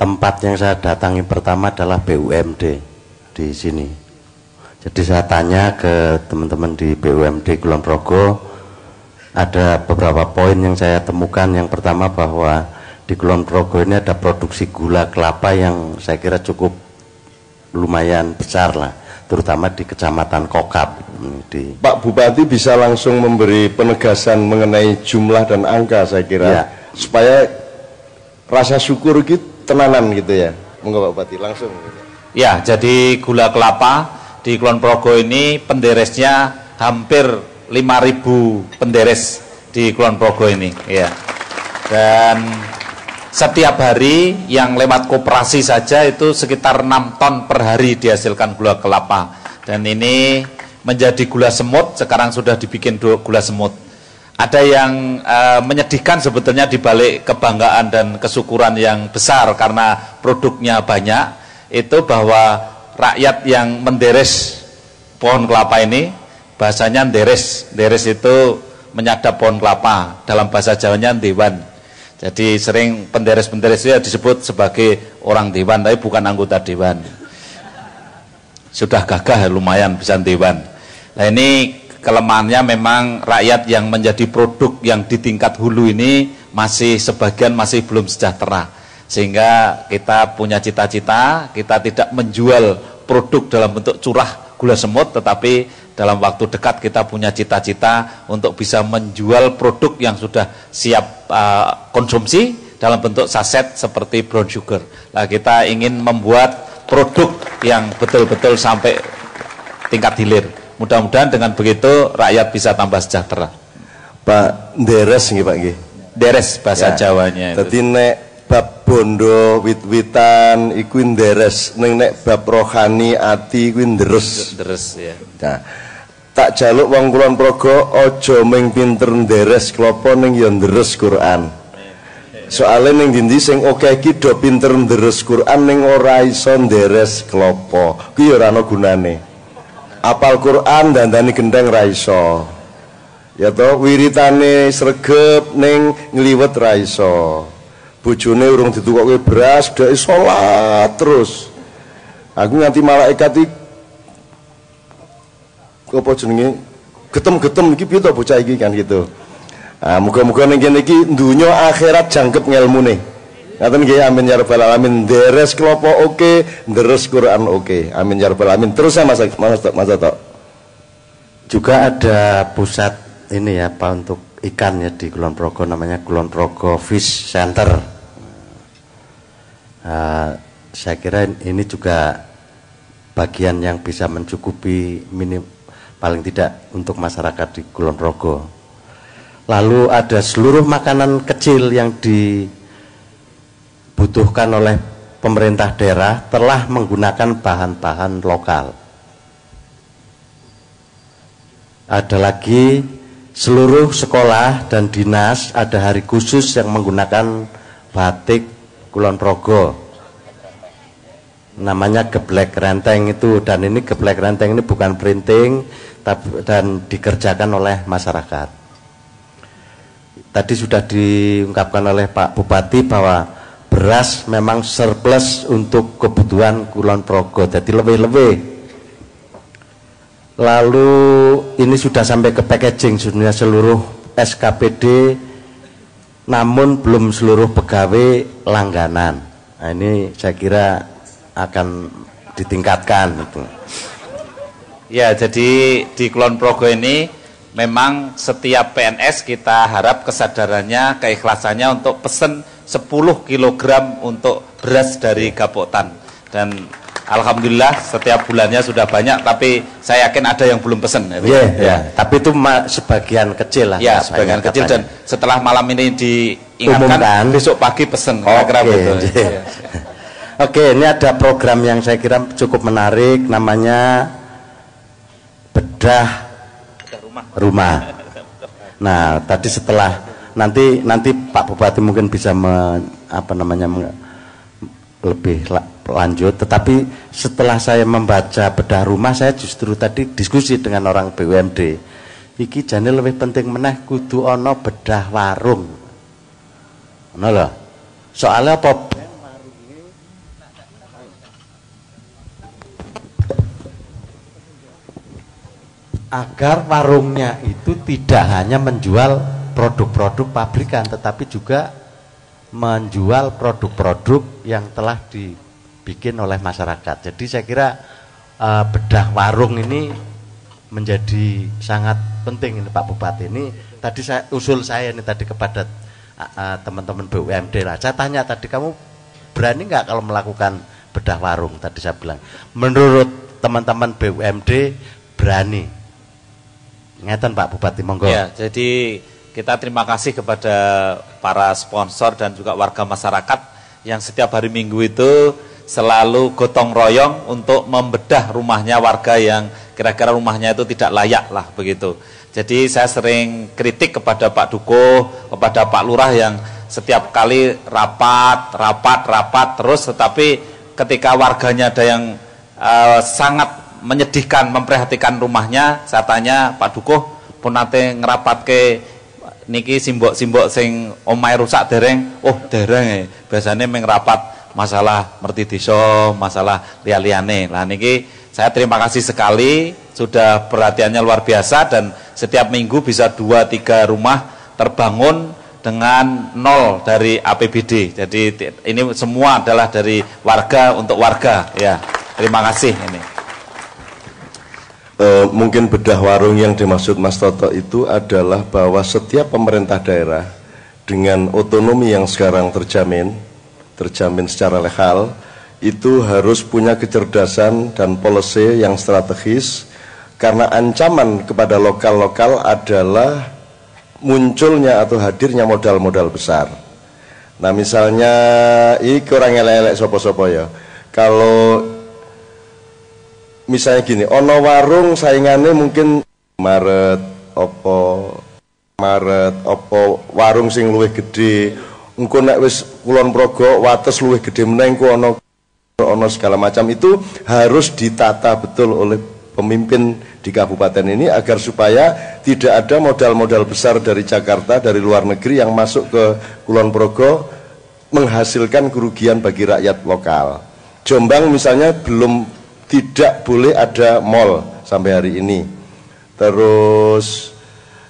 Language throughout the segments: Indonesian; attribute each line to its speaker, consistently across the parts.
Speaker 1: tempat yang saya datangi pertama adalah BUMD di sini. Jadi saya tanya ke teman-teman di BUMD Kulon Progo, ada beberapa poin yang saya temukan. Yang pertama bahwa di Kulon Progo ini ada produksi gula kelapa yang saya kira cukup lumayan besar lah, terutama di Kecamatan Kokap.
Speaker 2: Pak Bupati bisa langsung memberi penegasan mengenai jumlah dan angka, saya kira, ya, supaya rasa syukur gitu tenanan gitu ya. Monggo Pak Bupati langsung.
Speaker 3: Ya, jadi gula kelapa di Kulon Progo ini penderesnya hampir 5.000 penderes di Kulon Progo ini, ya. Dan setiap hari yang lewat koperasi saja itu sekitar 6 ton per hari dihasilkan gula kelapa. Dan ini menjadi gula semut, sekarang sudah dibikin gula semut. Ada yang menyedihkan sebetulnya di balik kebanggaan dan kesyukuran yang besar karena produknya banyak, itu bahwa rakyat yang menderes pohon kelapa ini, bahasanya deres itu menyadap pohon kelapa, dalam bahasa Jawanya dewan. Jadi sering penderes-penderes itu disebut sebagai orang dewan, tapi bukan anggota dewan. Sudah gagah lumayan bisa dewan. Nah ini kelemahannya memang rakyat yang menjadi produk yang di tingkat hulu ini masih sebagian masih belum sejahtera. Sehingga kita punya cita-cita, kita tidak menjual produk dalam bentuk curah gula semut, tetapi dalam waktu dekat kita punya cita-cita untuk bisa menjual produk yang sudah siap konsumsi dalam bentuk saset seperti brown sugar. Nah, kita ingin membuat produk yang betul-betul sampai tingkat hilir. Mudah-mudahan dengan begitu rakyat bisa tambah sejahtera.
Speaker 2: Pak deres nggih Pak nggih.
Speaker 3: Deres bahasa ya, Jawanya.
Speaker 2: Dadi nek bab bondo wit-witan iku nderes, nek bab rohani ati kuwi ndres.
Speaker 3: Ndres ya.
Speaker 2: Nah, tak jaluk wong Kulon Progo aja mung pinter nderes klapa ning ya ndres Quran. Soale ning ndi sing akeh iki do pinter ndres Quran ning ora iso nderes klapa. Kuwi ya ora ana gunane. Apal Quran dandani gendeng ra iso. Ya to wiritane sregep ning ngliwet ra iso. Bojone urung ditukokke beras, dhek salat terus. Aku nganti malaikat iki apa jenenge getem-getem iki piye to bocah iki kan gitu. Ah muga-muga ning kene iki donya akhirat jangkep ngelmune. Ngaten nggih, amin ya rabbal alamin. Deres klopo oke, deres Quran oke. Amin ya rabbal alamin. Terus saya Mas Tok.
Speaker 1: Juga ada pusat ini ya Pak untuk ikan ya di Kulon Progo, namanya Kulon Progo Fish Center. Saya kira ini juga bagian yang bisa mencukupi paling tidak untuk masyarakat di Kulon Progo. Lalu ada seluruh makanan kecil yang dibutuhkan oleh pemerintah daerah telah menggunakan bahan-bahan lokal. Ada lagi seluruh sekolah dan dinas ada hari khusus yang menggunakan batik Kulon Progo, namanya geblek renteng itu. Dan ini geblek renteng ini bukan printing dan dikerjakan oleh masyarakat. Tadi sudah diungkapkan oleh Pak Bupati bahwa beras memang surplus untuk kebutuhan Kulon Progo, jadi lebih-lebih. Lalu ini sudah sampai ke packaging sebenarnya seluruh SKPD, namun belum seluruh pegawai langganan. Nah, ini saya kira akan ditingkatkan itu.
Speaker 3: Ya, jadi di Kulon Progo ini memang setiap PNS kita harap kesadarannya, keikhlasannya untuk pesen 10 kg untuk beras dari Gapotan. Dan alhamdulillah setiap bulannya sudah banyak, tapi saya yakin ada yang belum pesen.
Speaker 1: Ya. Tapi itu sebagian kecil lah.
Speaker 3: Ya, sebagian kecil katanya. Dan setelah malam ini diingatkan, besok pagi pesen.
Speaker 1: Ya. Oke, ini ada program yang saya kira cukup menarik, namanya bedah rumah. Nah, tadi setelah nanti Pak Bupati mungkin bisa lebih lanjut, tetapi setelah saya membaca bedah rumah, saya justru tadi diskusi dengan orang BUMD. Iki jane lebih penting meneh kudu ana bedah warung. Ngono lho. Soalnya apa? agar warungnya itu tidak hanya menjual produk-produk pabrikan, tetapi juga menjual produk-produk yang telah dibikin oleh masyarakat. Jadi saya kira bedah warung ini menjadi sangat penting ini Pak Bupati. Ini tadi usul saya ini tadi kepada teman-teman BUMD lah. Saya tanya tadi, kamu berani nggak kalau melakukan bedah warung? Tadi saya bilang, menurut teman-teman BUMD berani. Ngeten Pak Bupati, monggo.
Speaker 3: Ya, jadi kita terima kasih kepada para sponsor dan juga warga masyarakat yang setiap hari Minggu itu selalu gotong royong untuk membedah rumahnya warga yang kira-kira rumahnya itu tidak layak lah begitu. Jadi saya sering kritik kepada Pak Dukuh, kepada Pak Lurah yang setiap kali rapat terus, tetapi ketika warganya ada yang sangat menyedihkan, memprihatinkan rumahnya, saya tanya, Pak Dukuh pun nanti ngerapat ke niki simbok-simbok sing omahe rusak dereng? Oh dereng, biasanya mengrapat masalah mertidiso, masalah liane. Lah niki saya terima kasih sekali, sudah perhatiannya luar biasa, dan setiap minggu bisa 2-3 rumah terbangun dengan nol dari APBD. Jadi ini semua adalah dari warga untuk warga, ya. Terima kasih ini.
Speaker 2: Mungkin bedah warung yang dimaksud Mas Toto itu adalah bahwa setiap pemerintah daerah dengan otonomi yang sekarang terjamin secara legal, itu harus punya kecerdasan dan policy yang strategis, karena ancaman kepada lokal-lokal adalah munculnya atau hadirnya modal-modal besar. Nah misalnya, ini kurang elek-elek sopo-sopo ya, kalau misalnya gini, ono warung saingannya mungkin Maret opo warung sing luwih gede, engko nek wis Kulon Progo wates luwih gede meneh engko ono segala macam. Itu harus ditata betul oleh pemimpin di kabupaten ini agar supaya tidak ada modal-modal besar dari Jakarta, dari luar negeri yang masuk ke Kulon Progo menghasilkan kerugian bagi rakyat lokal. Jombang misalnya tidak boleh ada mall sampai hari ini. Terus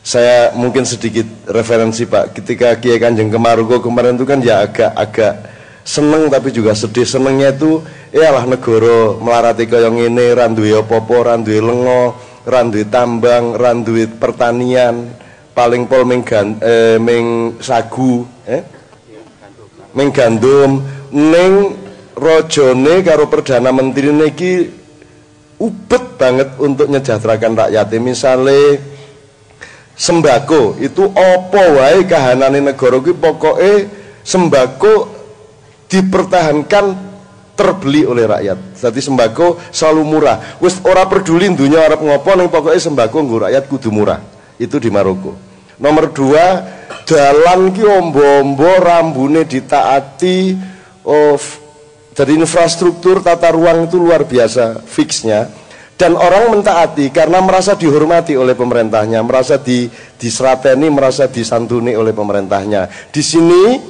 Speaker 2: saya mungkin sedikit referensi Pak, ketika Kiai Kanjeng Kemaruko kemarin itu kan ya agak seneng tapi juga sedih. Senengnya itu iyalah negara melarati kaya ngene, ra duwe apa-apa, ra duwe lenga, ra duwe tambang, ra duwe pertanian, paling pol ming sagu, ming gandum, ning rojone karo Perdana Menteri niki ubet banget untuk nyejahterakan rakyat. Misalnya sembako itu opo wae kahanane negara kuwi, pokoke sembako dipertahankan terbeli oleh rakyat. Jadi sembako selalu murah. Wis ora peduli dunya arep ngopo, ning pokoke sembako nggo rakyat kudu murah. Itu di Maroko. Nomor 2, dalan ki ombo-ombo rambune ditaati. Jadi infrastruktur tata ruang itu luar biasa fixnya, dan orang mentaati karena merasa dihormati oleh pemerintahnya, merasa diserateni, merasa disantuni oleh pemerintahnya. Di sini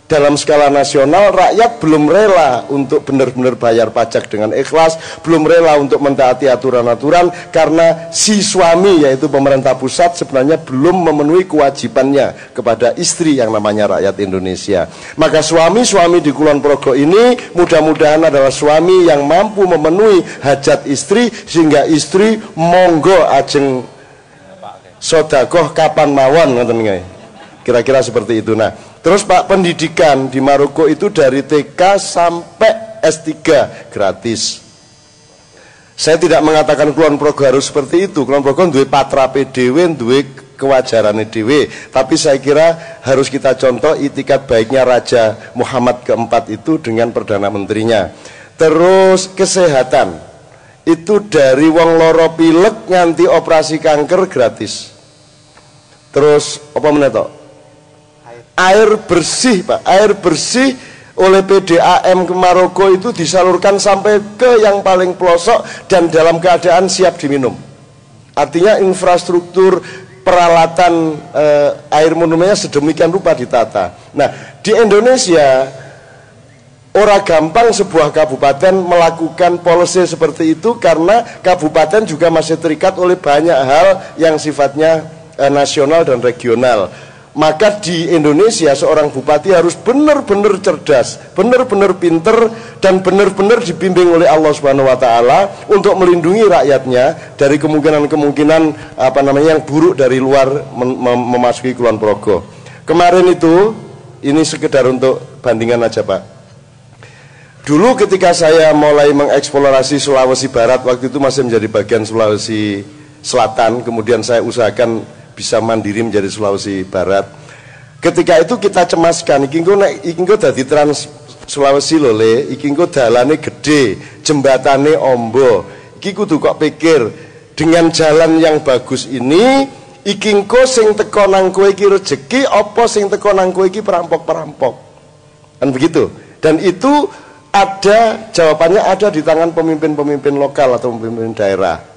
Speaker 2: dalam skala nasional rakyat belum rela untuk benar-benar bayar pajak dengan ikhlas, belum rela untuk mentaati aturan-aturan karena si suami yaitu pemerintah pusat sebenarnya belum memenuhi kewajibannya kepada istri yang namanya rakyat Indonesia. Maka suami-suami di Kulon Progo ini mudah-mudahan adalah suami yang mampu memenuhi hajat istri, sehingga istri monggo ajeng sodakoh kapan mawon, kira-kira seperti itu. Nah, terus Pak, pendidikan di Maroko itu dari TK sampai S3 gratis. Saya tidak mengatakan Kulon Progo harus seperti itu. Kulon Progo duwe patrape dhewe, duwe kewajarane dhewe. Tapi saya kira harus kita contoh itikat baiknya Raja Muhammad keempat itu dengan Perdana Menterinya. Terus kesehatan itu dari wong loro pilek nganti operasi kanker gratis. Terus apa meneh to? Air bersih Pak, air bersih oleh PDAM ke Maroko itu disalurkan sampai ke yang paling pelosok dan dalam keadaan siap diminum. Artinya infrastruktur peralatan air minumnya sedemikian rupa ditata. Nah di Indonesia ora gampang sebuah kabupaten melakukan policy seperti itu karena kabupaten juga masih terikat oleh banyak hal yang sifatnya nasional dan regional. Maka di Indonesia seorang bupati harus benar-benar cerdas, benar-benar pinter, dan benar-benar dibimbing oleh Allah Subhanahu wa taala untuk melindungi rakyatnya dari kemungkinan-kemungkinan yang buruk dari luar memasuki Kulon Progo. Kemarin itu, ini sekedar untuk bandingan aja Pak. Dulu ketika saya mulai mengeksplorasi Sulawesi Barat, waktu itu masih menjadi bagian Sulawesi Selatan, kemudian saya usahakan bisa mandiri menjadi Sulawesi Barat. Ketika itu kita cemaskan, iki engko dadi Trans Sulawesi lho Le, iki engko dalane gede, jembatane ombo. Iki kudu kok pikir, dengan jalan yang bagus ini, iki engko sing teko nang kowe iki rezeki apa sing teko nang kowe iki perampok-perampok. Kan begitu. Dan itu ada jawabannya, ada di tangan pemimpin-pemimpin lokal atau pemimpin daerah.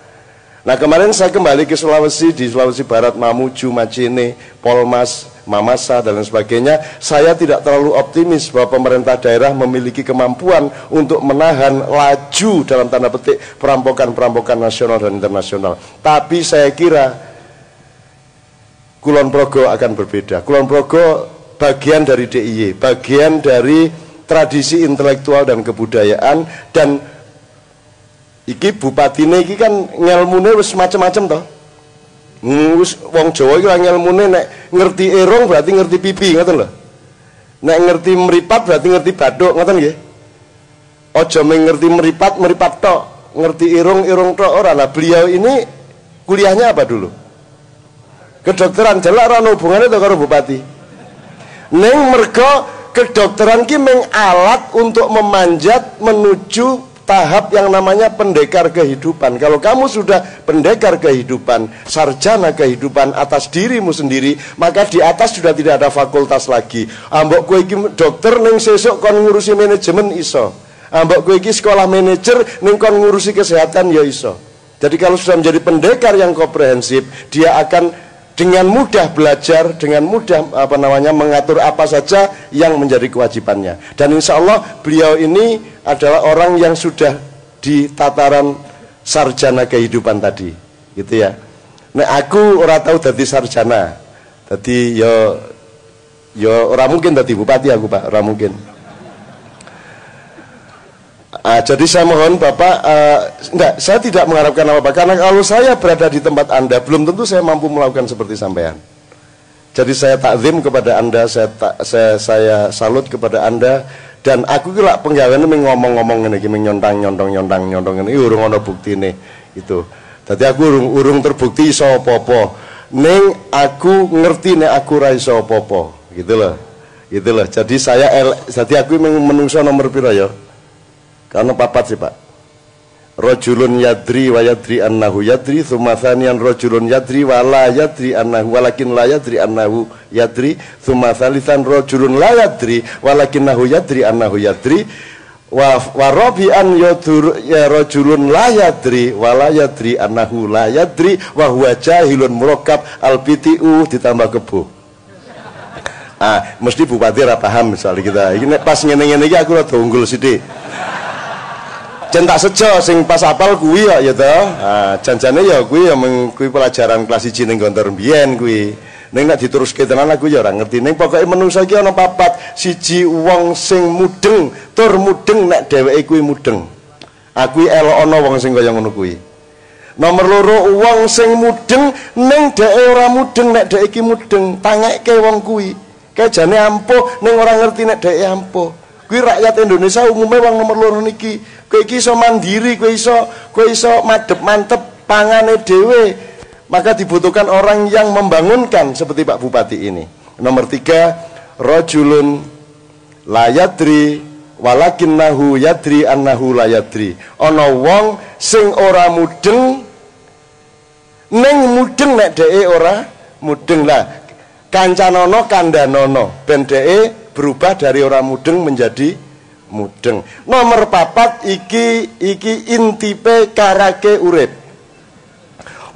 Speaker 2: Nah kemarin saya kembali ke Sulawesi, di Sulawesi Barat, Mamuju, Macene, Polmas, Mamasa dan lain sebagainya. Saya tidak terlalu optimis bahwa pemerintah daerah memiliki kemampuan untuk menahan laju dalam tanda petik perampokan-perampokan nasional dan internasional. Tapi saya kira Kulon Progo akan berbeda. Kulon Progo bagian dari DIY, bagian dari tradisi intelektual dan kebudayaan, dan iki bupatine iki kan ngelmune wis macam-macam toh. Wis wong Jawa iki ngelmune nek ngerti erong berarti ngerti pipi, ngoten lho. Nek ngerti meripat berarti ngerti bathuk, ngoten nggih. Aja mung ngerti meripat tok, ngerti irung tok ora. Lah beliau ini kuliahnya apa dulu? Kedokteran, jelek ora ono hubungane to karo bupati. Ning mergo kedokteran ki mung alat untuk memanjat menuju tahap yang namanya pendekar kehidupan. Kalau kamu sudah pendekar kehidupan, sarjana kehidupan atas dirimu sendiri, maka di atas sudah tidak ada fakultas lagi. Ambok kowe iki dokter ning sesuk kon ngurusi manajemen iso. Ambok kowe iki sekolah manajer ning kon ngurusi kesehatan ya iso. Jadi kalau sudah menjadi pendekar yang komprehensif, dia akan dengan mudah belajar, dengan mudah mengatur apa saja yang menjadi kewajibannya. Dan insya Allah beliau ini adalah orang yang sudah di tataran sarjana kehidupan tadi, gitu ya. Nah aku ora tahu dadi sarjana, dadi yo ora mungkin dadi bupati aku Pak, ora mungkin. Jadi saya mohon Bapak, enggak, saya tidak mengharapkan apa-apa, karena kalau saya berada di tempat Anda, belum tentu saya mampu melakukan seperti sampean. Jadi saya takzim kepada Anda, saya salut kepada Anda, dan aku kira penggaweane ngomong-ngomong ngene iki, nyontang ngene, urung ana buktine itu. Dadi aku urung terbukti iso apa-apa. Ning aku ngerti nek aku ra iso apa-apa, gitu loh. Gitu loh. Jadi jadi aku menungso nomor pira ya? Karena papat sih Pak. Rajulun yadri wa yadri annahu yadri, tsumma tsaniyan rajulun yadri wa la yadri annahu walakin la yadri annahu yadri, tsumma tsalitsan rajulun la yadri walakinnahu yadri annahu yadri, wa rabi'an yadur ya rajulun la yadri wa la yadri annahu la yadri wa huwa jahilun murakkab al-PTU ditambah kebo. Mesti bupati ra paham misalnya kita. Iki nek pas ngene-ngene iki aku rada unggul sithik. Centak sejo sing pas apal kuwi kok ya toh. Janjane ya kuwi ya kuwi pelajaran kelas 1 ning Gontor mbiyen kuwi. Ning nek diteruske tenan aku ya ora ngerti. Ning pokoke menungsa iki ana papat. Siji wong sing mudeng, tur mudeng nek dheweke kuwi mudeng. Aku elok ana wong sing kaya ngono kuwi. Nomor loro, wong sing mudeng ning dheke ora mudeng nek dheke iki mudeng. Tangekke wong kuwi. Kejane ampuh ning ora ngerti nek dheke ampuh. Kuwi rakyat Indonesia umumnya wong nomor loro niki. Kowe iki iso mandiri, kowe iso madhep mantep pangane dhewe. Maka dibutuhkan orang yang membangunkan seperti Pak Bupati ini. Nomor 3, rajulun la yadri walakinnahu yadri annahu la yadri. Ana wong sing ora mudeng ning mudeng nek dheke ora mudeng. Lah kancanono kandhanono ben dheke berubah dari ora mudeng menjadi mudeng. Nomor 4 iki intipe karake urip.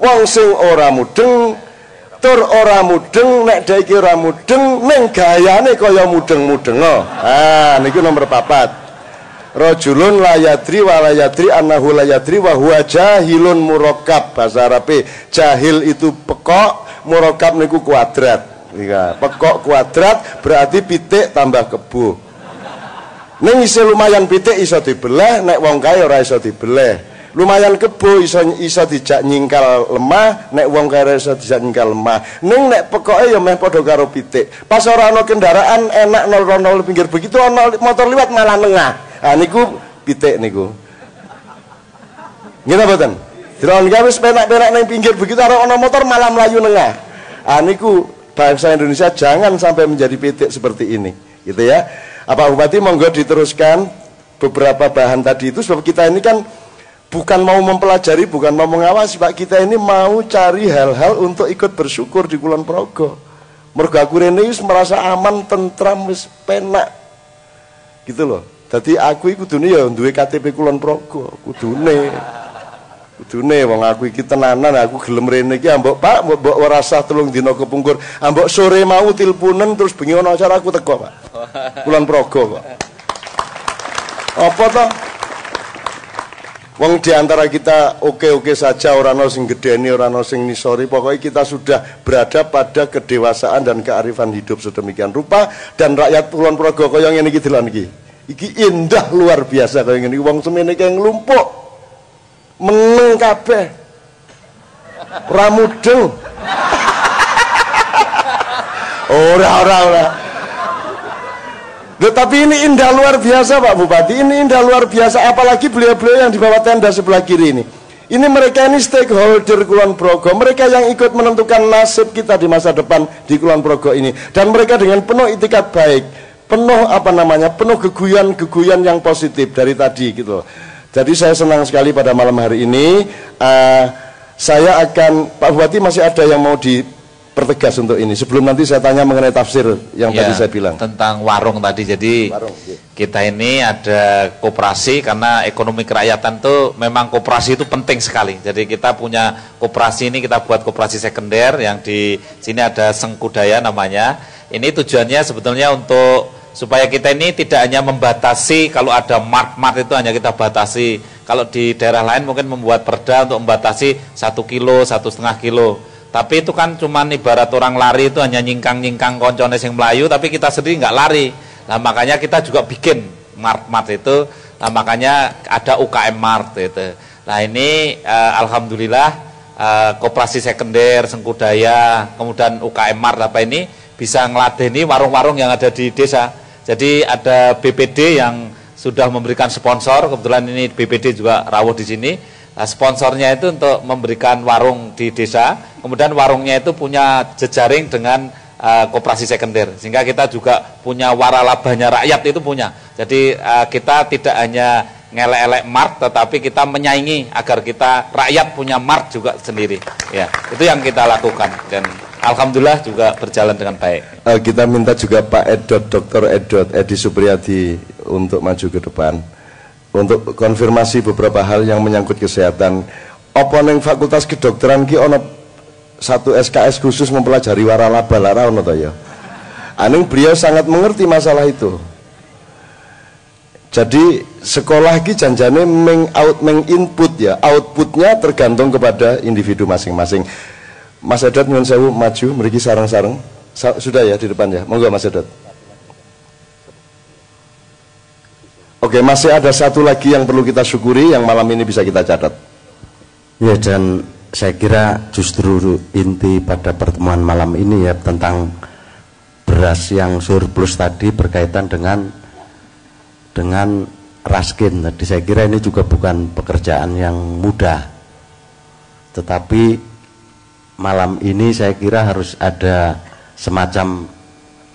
Speaker 2: Wong sing ora mudeng tur ora mudeng nek dhek iki ora mudeng ning gayane kaya mudeng-mudeng. Niku nomor 4. Rajulun la yadri wa la yadri annahu la yadri wa huwa jahilun murakkab. Bahasa Arabe jahil itu pekok, murakkab niku kuadrat. Iya, pekok kuadrat berarti pitik tambah kebo. Ning isih lumayan pitik iso dibeleh, nek wong kae ora iso dibeleh. Lumayan kebo iso dijak nyingkal lemah, nek wong kae ora iso dijak nyingkal lemah. Ning nek pekoke ya meh padha karo pitik. Pas ora ana kendaraan enak nol pinggir begitu ana motor liwat malah nengah. Ah niku pitik niku. Nggih mboten? Drone gawe wis penak-penak ning pinggir begitu ana motor malah melayu nengah. Ah niku bangsa Indonesia jangan sampai menjadi pitik seperti ini, gitu ya. Pak Bupati monggo diteruskan beberapa bahan tadi itu, sebab kita ini kan bukan mau mempelajari, bukan mau mengawasi, Pak. Kita ini mau cari hal-hal untuk ikut bersyukur di Kulon Progo. Mergo aku rene wis merasa aman, tentram, wis penak. Gitu loh. Dadi aku iki kudune ya duwe KTP Kulon Progo, kudune wong aku iki tenanan, aku gelem rene iki ambok Pak, mbok ora sah 3 dina kepungkur. Ambok sore mau tilpunen terus bengi ana acara aku teko, Pak. Kulon Progo kok. Apa toh? Wong diantara kita oke-oke saja, orang ana sing gedeni, orang ana sing nisori, pokoknya kita sudah berada pada kedewasaan dan kearifan hidup sedemikian rupa, dan rakyat Kulon Progo kaya ngene iki delon iki. Iki indah luar biasa kaya ngene iki, wong semene kaya nglumpuk. Meneng kabeh. Ora mudeng. Ora. Tapi ini indah luar biasa Pak Bupati, ini indah luar biasa, apalagi beliau-beliau yang di bawah tenda sebelah kiri ini. Ini mereka ini stakeholder Kulon Progo, mereka yang ikut menentukan nasib kita di masa depan di Kulon Progo ini. Dan mereka dengan penuh itikat baik, penuh penuh geguyan yang positif dari tadi gitu. Jadi saya senang sekali pada malam hari ini. Saya akan, Pak Bupati masih ada yang mau dipertegas untuk ini sebelum nanti saya tanya mengenai tafsir yang tadi saya bilang
Speaker 3: tentang warung tadi. Jadi kita ini ada koperasi, karena ekonomi kerakyatan itu memang koperasi itu penting sekali. Jadi kita punya koperasi ini, kita buat koperasi sekunder yang di sini ada Sengkudaya namanya. Ini tujuannya sebetulnya untuk supaya kita ini tidak hanya membatasi, kalau ada mart itu hanya kita batasi. Kalau di daerah lain mungkin membuat perda untuk membatasi 1 kilo, 1,5 kilo. Tapi itu kan cuma ibarat orang lari itu hanya nyingkang koncone sing Melayu, tapi kita sendiri nggak lari. Nah makanya kita juga bikin mart itu, nah makanya ada UKM Mart itu. Nah ini alhamdulillah koperasi sekunder Sengkudaya, kemudian UKM Mart ini bisa ngeladeni warung-warung yang ada di desa. Jadi ada BPD yang sudah memberikan sponsor, kebetulan ini BPD juga rawuh di sini. Nah, sponsornya itu untuk memberikan warung di desa, kemudian warungnya itu punya jejaring dengan koperasi sekunder, sehingga kita juga punya waralabanya rakyat itu punya. Jadi kita tidak hanya ngelek-elek mart, tetapi kita menyaingi agar kita rakyat punya mart juga sendiri. Ya, itu yang kita lakukan dan alhamdulillah juga berjalan dengan baik.
Speaker 2: Kita minta juga Pak Dr. Edi Supriyadi untuk maju ke depan untuk konfirmasi beberapa hal yang menyangkut kesehatan. Apa ning Fakultas Kedokteran ki ono satu SKS khusus mempelajari waralaba lara ono to ya. Aning beliau sangat mengerti masalah itu. Jadi sekolah ki janjane meng input ya, outputnya tergantung kepada individu masing-masing. Mas Edot nyuwun sewu maju mriki sareng-sareng. Sudah ya di depan ya. Monggo Mas Edot. Oke, masih ada satu lagi yang perlu kita syukuri yang malam ini bisa kita catat.
Speaker 1: Ya, dan saya kira justru inti pada pertemuan malam ini ya tentang beras yang surplus tadi berkaitan dengan raskin. Jadi saya kira ini juga bukan pekerjaan yang mudah. Tetapi malam ini saya kira harus ada semacam,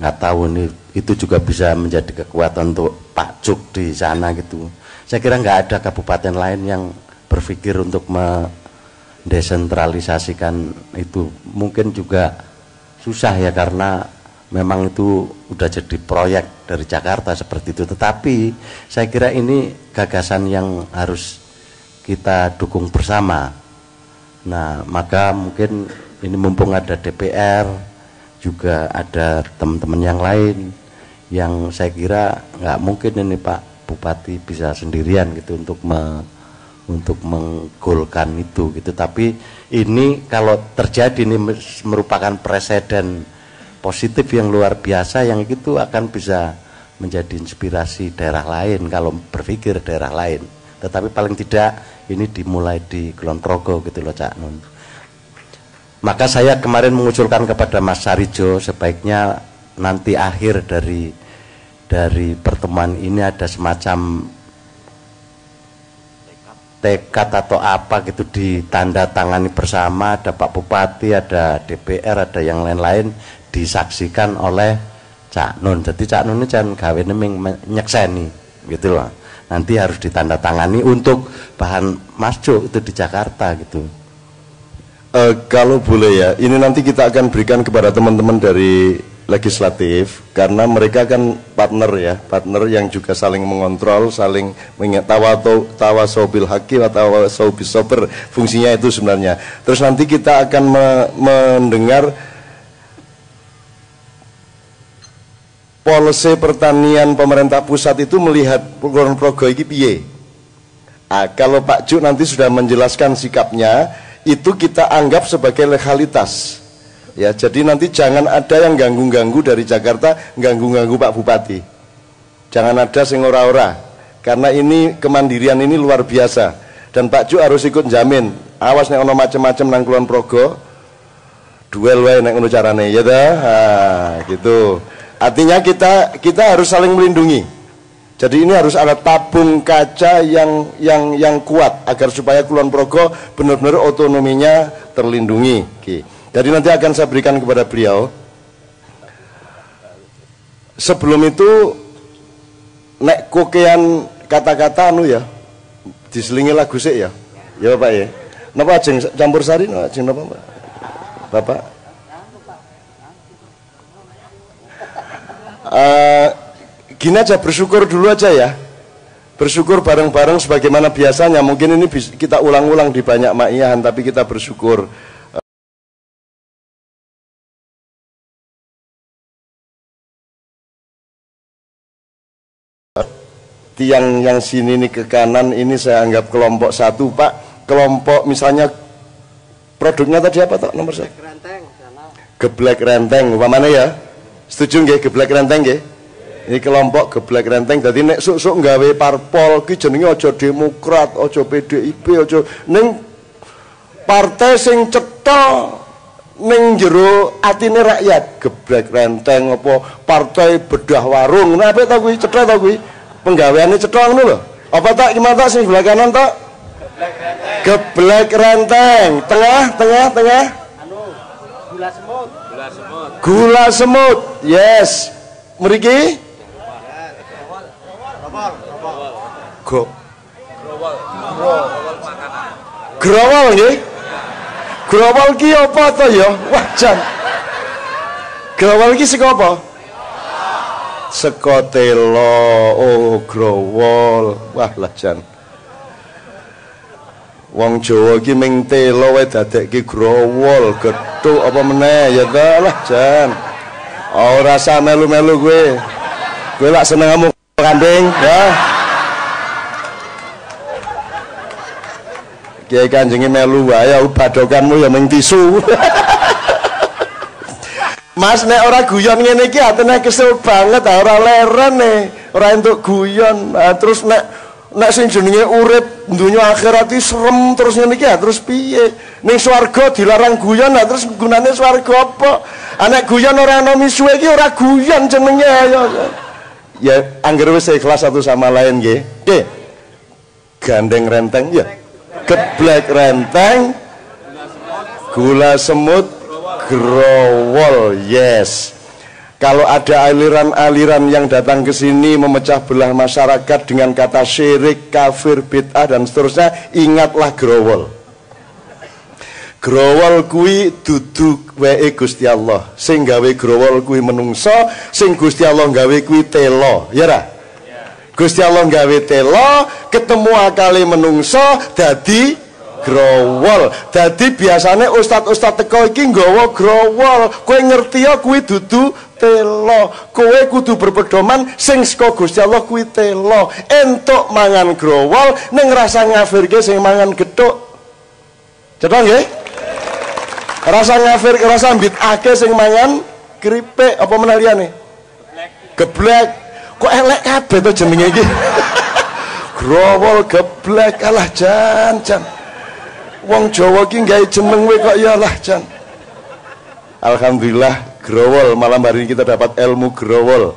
Speaker 1: nggak tahu ini, itu juga bisa menjadi kekuatan untuk Pak Cuk di sana gitu. Saya kira nggak ada kabupaten lain yang berpikir untuk mendesentralisasikan itu. Mungkin juga susah ya karena memang itu udah jadi proyek dari Jakarta seperti itu. Tetapi saya kira ini gagasan yang harus kita dukung bersama. Nah, maka mungkin ini mumpung ada DPR, juga ada teman-teman yang lain yang saya kira nggak mungkin ini Pak Bupati bisa sendirian gitu untuk menggolkan itu gitu. Tapi ini kalau terjadi ini merupakan presiden positif yang luar biasa, yang itu akan bisa menjadi inspirasi daerah lain kalau berpikir daerah lain. Tetapi paling tidak ini dimulai di Kulon Progo gitu loh Cak Nun. Maka saya kemarin mengusulkan kepada Mas Sarijo, sebaiknya nanti akhir dari pertemuan ini ada semacam tekad atau apa gitu, ditanda tangani bersama, ada Pak Bupati, ada DPR, ada yang lain-lain, disaksikan oleh Cak Nun. Jadi Cak Nun ini jangan gawe nyekseni gitu loh. Nanti harus ditandatangani untuk bahan masuk itu di Jakarta gitu.
Speaker 2: Kalau boleh ya, ini nanti kita akan berikan kepada teman-teman dari legislatif, karena mereka kan partner ya, partner yang juga saling mengontrol, saling tawasau bil haqi wa tawasau bis sabr, fungsinya itu sebenarnya. Terus nanti kita akan mendengar polisi pertanian pemerintah pusat itu melihat Kulon Progo iki piye. Kalau Pak Juk nanti sudah menjelaskan sikapnya, itu kita anggap sebagai legalitas. Ya, jadi nanti jangan ada yang ganggu-ganggu dari Jakarta, ganggu-ganggu Pak Bupati. Jangan ada sing ora-ora. Karena ini kemandirian ini luar biasa. Dan Pak Juk harus ikut jamin. Awas nek ono macem-macem nang Kulon Progo, duel wae nek ngono carane, ya dah. Gitu. Artinya kita harus saling melindungi. Jadi ini harus ada tabung kaca yang kuat agar supaya Kulon Progo benar-benar otonominya terlindungi. Oke. Jadi nanti akan saya berikan kepada beliau. Sebelum itu nek kokean kata-kata anu ya, diselingi lagu sik ya. Ya Pak ya. Napa ajeng campur sari napa ajeng napa Pak? Bapak? Gini aja, bersyukur dulu aja ya. Bersyukur bareng-bareng sebagaimana biasanya. Mungkin ini kita ulang-ulang di banyak ma'iyahan, tapi kita bersyukur. Tiang yang sini nih ke kanan ini saya anggap kelompok satu Pak. Kelompok misalnya produknya tadi apa Tok nomor 1? Geblek renteng, umpamanya ya. Setuju nggih geblek renteng nggih? Ini kelompok geblek renteng. Dadi nek sok-sok nggawe parpol ki jenenge aja Demokrat, aja PDIP, aja ning partai sing cetha ning jero atine rakyat. Geblek renteng apa partai bedah warung. Nah, apa ta kuwi cetha ta kuwi? Penggaweane cetha ngono lho. Apa tak gimana tak sing sebelah kanan tak? Geblek renteng. Tengah. Anu, gula semut. Gula semut. Yes. Mriki? Growol nggih. Growol ki apa to ya? Wah, jan. Growol ki saka apa? Saka telo. Oh, growol. Wah, lah jan. Wong Jawa ki ming telo wae dadekke growol, gethuk apa meneh ya ta lah jan. Ora usah melu-melu kowe. Kowe lak seneng kamu kambing ya. Kiai Kanjenge melu wae badokanmu ya ming tisu. Mas nek ora guyon ngene iki atene kesel banget, ora leren ora entuk guyon. Terus nek sing jenenge urip donya akhirat iki serem terus ngene iki terus piye? Ning swarga dilarang guyon, terus gunane swarga apa? Nek guyon ora ana misuwe iki ora guyon jenenge ya. Ya anggere wis ikhlas satu sama lain nggih. Nggih. Gandeng renteng ya. Geblek renteng, gula semut, growol, yes. Kalau ada aliran-aliran yang datang ke sini memecah belah masyarakat dengan kata syirik, kafir, bid'ah dan seterusnya, ingatlah growol. Growol kuwi dudu wae Gusti Allah. Sing gawe growol kuwi menungso, sing Gusti Allah gawe kuwi telo, ya ra? Gusti Allah gawe telo, ketemu akali menungso dadi growol. Dadi biasane ustad-ustad teko iki nggawa growol. Kowe ngerti ya kuwi dudu telo. Kowe kudu berpedoman sing saka Gusti Allah kuwi telo. Entuk mangan growol ning rasa ngafirke sing mangan gethuk. Cetha nggih? Rasa ngafir, rasa bid'ahke sing mangan keripik apa meneh liyane? Geblek. Kok elek kabeh to jenenge iki? Growol geblek alah jan. Wong Jawa ki gawe jeneng we kok ya lah jan. Alhamdulillah growol malam hari ini kita dapat ilmu growol.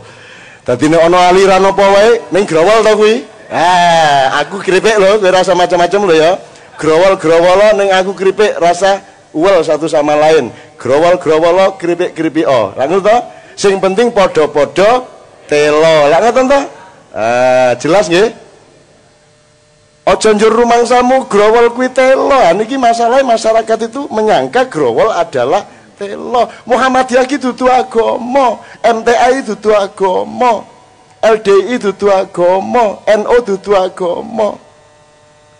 Speaker 2: Dadi nek ana aliran apa wae ning growol to kuwi. Aku keripik lho, kowe rasa macam-macam lho ya. Growol-growolo ning aku keripik rasa uwel satu sama lain. Growol-growolo keripik-keripik Lah ngono to? Sing penting padha-padha telo. Lah ngoten to? Jelas nggih? Aja njur rumangsamu growol kuwi telo. Niki masalahnya masyarakat itu menyangka growol adalah telo. Muhammadiyah ki dudu agama, MTI dudu agama, LDI dudu agama, NU dudu agama.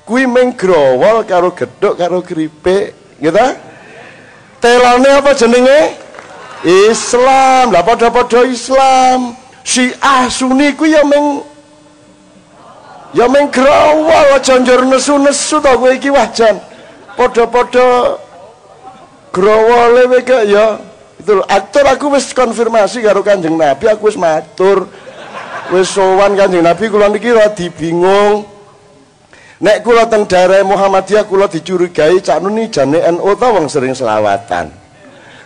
Speaker 2: Kuwi mung growol karo gedhuk karo keripik, gitu. Telone apa jenenge? Islam. Lah padha-padha Islam. Syiah Sunni kuwi ya mung growol, aja njur nesu-nesu to kowe iki wah jan. Padha-padha growole wae kok ya. Itu lho, atur aku wis konfirmasi karo Kanjeng Nabi, aku wis matur. Wis sowan Kanjeng Nabi, kula niki rada bingung. Nek kula teng daerah Muhammadiyah kula dicurigai cak nuni jane NU ta wong sering selawatan.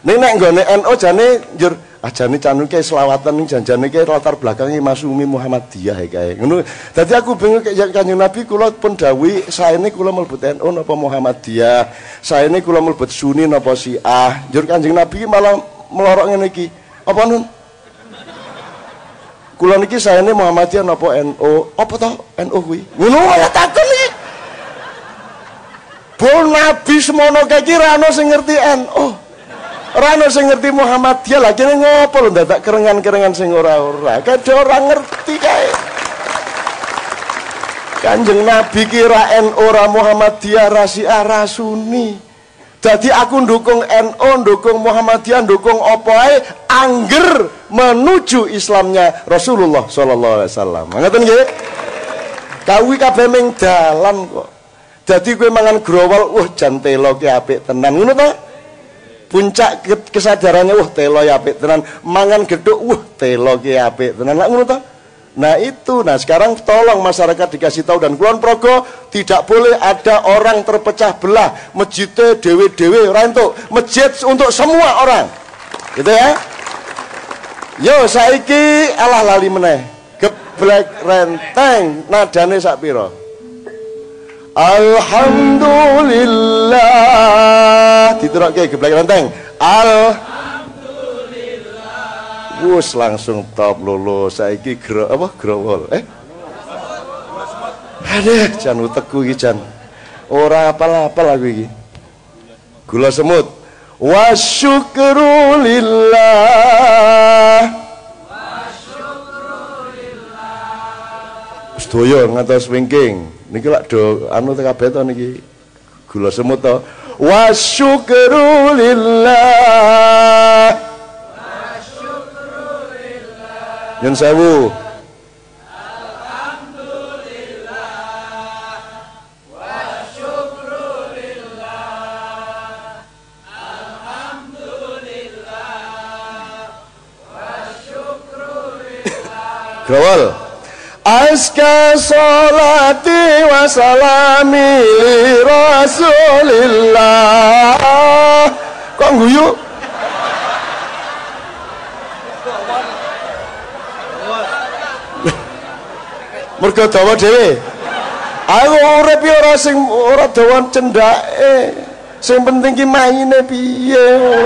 Speaker 2: Nek nggone NU jane njur ajane cak nuni selawatan ning janjane ki latar belakange Masumi Muhammadiyah kae. Ngono. Dadi aku bingung kaya Kanjeng Nabi kula pun dawuhi saene kula mlebet NU napa Muhammadiyah. Saene kula mlebet Sunni napa Syiah. Njur Kanjeng Nabi malah melorok ngene iki. Apa nun? Kula niki saene Muhammadiyah napa NU? Apa to NU kuwi? Ngono ya takon iki. Bon Nabi semono kae iki ra ono sing ngerti NU. Ora ono sing ngerti Muhammadiyah, lha kene ngopo lho dadak kerengan-kerengan sing ora-ora. Kadhe ora ngerti kae. Kanjeng Nabi ki ra NU ora Muhammadiyah ra Syiah ra Sunni. Jadi aku ndukung NU, ndukung Muhammadiyah, ndukung apa ae angger menuju Islamnya Rasulullah sallallahu alaihi wasallam. Ngoten nggih? Kawi kabeh ming dalan kok. Dadi kowe mangan growol, jan telo ki apik tenan. Ngono ta? Puncak kesadarannya, telo ya apik tenan. Mangan gedhuk, telo ki apik tenan. Lah ngono ta? Nah itu, nah sekarang tolong masyarakat dikasih tahu dan Kulon Progo tidak boleh ada orang terpecah belah. Masjidnya dewe-dewe, untuk masjid untuk semua orang, gitu ya. Yo saiki alah lali meneh, geblek renteng, nadane sak pira? Alhamdulillah, diterokke geblek renteng. Wus langsung top lolo saiki growol aduh jan utekku iki jan ora apal-apal aku iki gula semut wasyukru lillah sedaya ngantos wingking niki lak do anu kabeh to niki gula semut to wasyukru lillah Yen sewu. Alhamdulillah wa syukrulillah. Alhamdulillah wa syukrulillah. Growol. Aska sholati wa salami li Rasulillah. Kok guyu? Mergo dawa dhewe. Aku urip ya ora sing ora dawa cendake. Sing penting ki maine piye.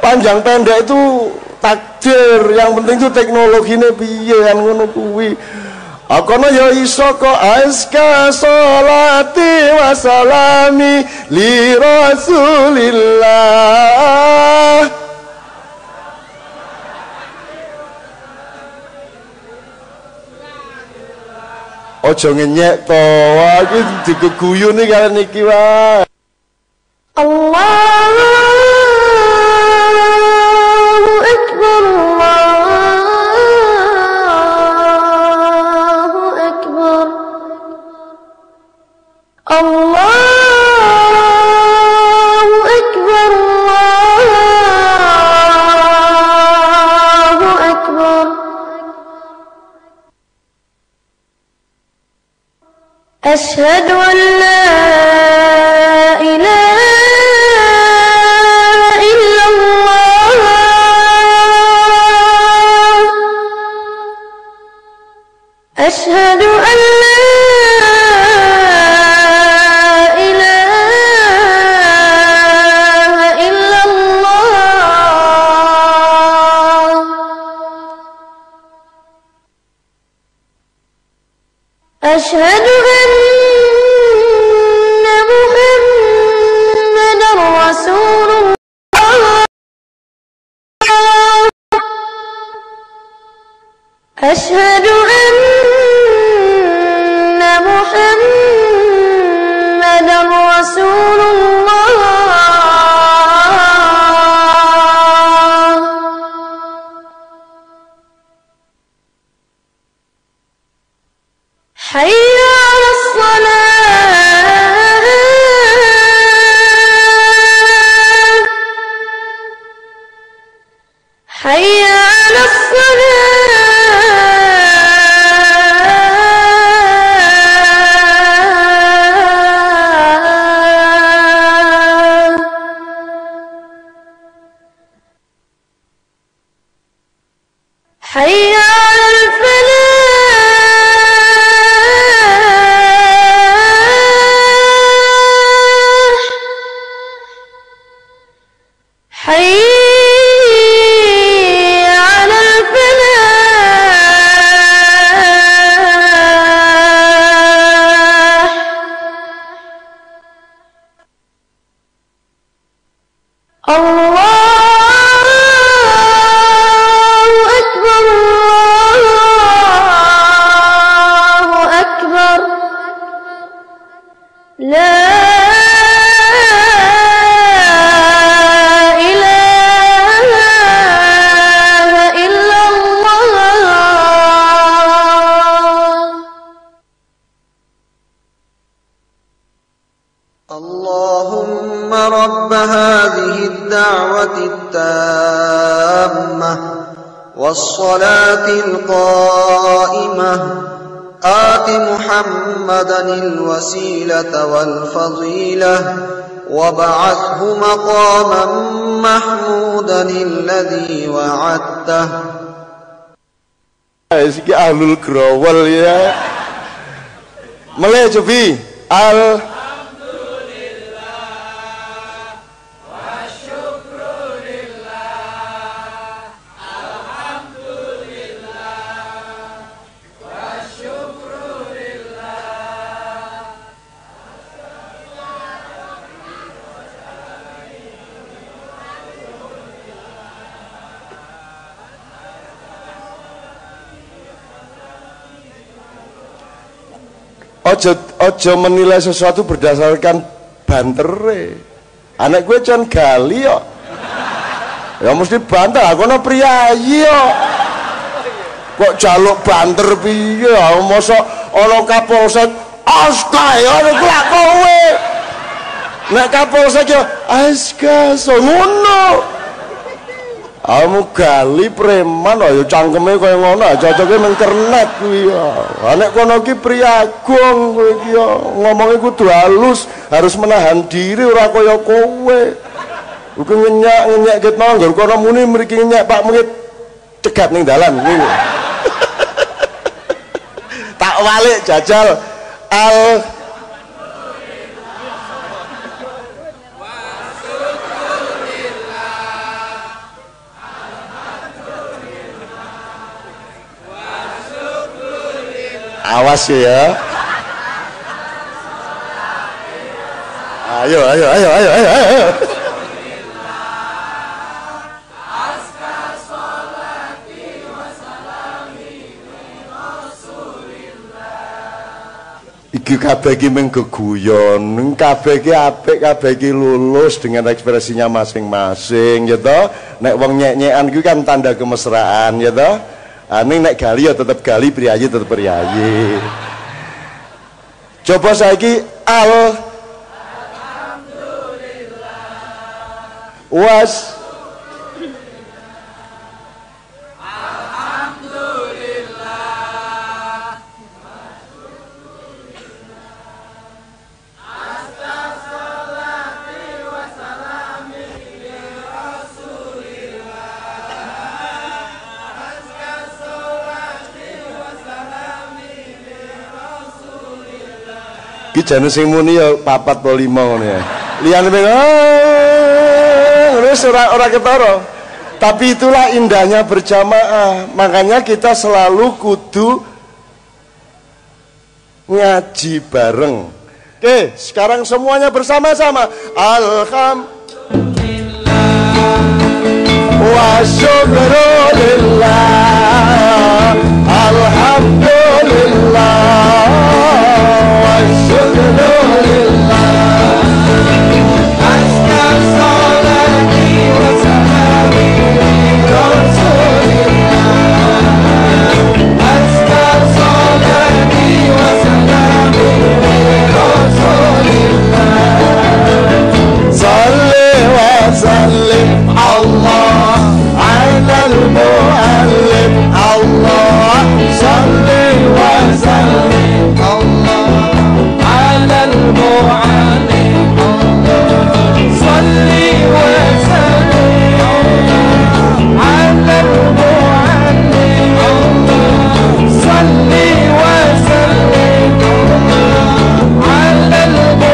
Speaker 2: Panjang pendek itu takdir, yang penting itu teknologine piye kan ngono kuwi. Akono ya iso kok aska sholati wa salami li Rasulillah. Ojo ngenyek to, iki digeguyu nih kalian niki wae. Allahu
Speaker 4: أشهد أن لا إله إلا الله أشهد أن لا إله إلا الله أشهد أن محمدا رسول الله أشهد أن محمدا رسول الله حي على الصلاة حي على الصلاة حي على الفلاح حي على الفلاح الله أكبر الله أكبر لا إله إلا الله
Speaker 5: اللهم رب هذه الدعوة التامة والصلاة القائمة آت محمدا الوسيلة والفضيلة وابعثه مقاما محمودا الذي وعدته.
Speaker 2: Iki ahlul growol ya. Mulai Jovi. Ojo menilai sesuatu berdasarkan bantere. Anak gue can gali yo. Ya mesti banter, aku no priayi yo. Kok jaluk banter piye? Mosok ana Kapolsek aska ya niku lak kowe. Nek Kapolsek yo aska ngono. Kamu gali preman ayo cangkeme kaya ngono, cocoke ning kernet kuwi ya. Nek kono ki priagung kowe iki ya, ngomongnya kudu halus, harus menahan diri ora kaya kowe. Iku ngenyak ket mau nggon kono muni mriki ngenyak Pak Murid cegat ning dalan kuwi. Tak walik jajal awas ya. Ayo. Iki kabeh iki mung geguyon, kabeh iki apik, kabeh iki lulus dengan ekspresinya masing-masing ya toh. Nek wong nyek-nyekan iki kan tanda kemesraan ya toh. Ning nek gali ya tetep gali, priayi tetep priayi. Coba saiki alhamdulillah was alhamdulillah Ki jane sing muni ya 4 atau 5 ngono ya. Liyane wis ora ketara. Tapi itulah indahnya berjamaah. Makanya kita selalu kudu ngaji bareng. Oke, sekarang semuanya bersama-sama. Alhamdulillah wa syukrulillah. Alhamdulillah wa syukrulillah. Asna salati wa salami Rasulillah. Asna salati wa salami Rasulillah. Salli wa sallim Allah ala al-muallim. Allah salli wa sallim Allah ala al-muallim. Salli wa sallim ala al-muallim. Salli wa sallim ala al-muallim.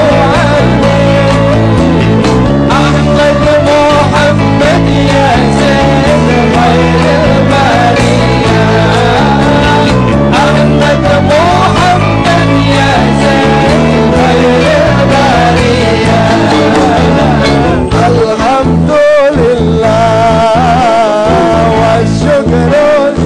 Speaker 2: Ahmad Muhammad ya Sayyid khairil bariyah. Ahmad Muhammad ya Sayyid khairil bariyah. Alhamdulillah wa syukrun.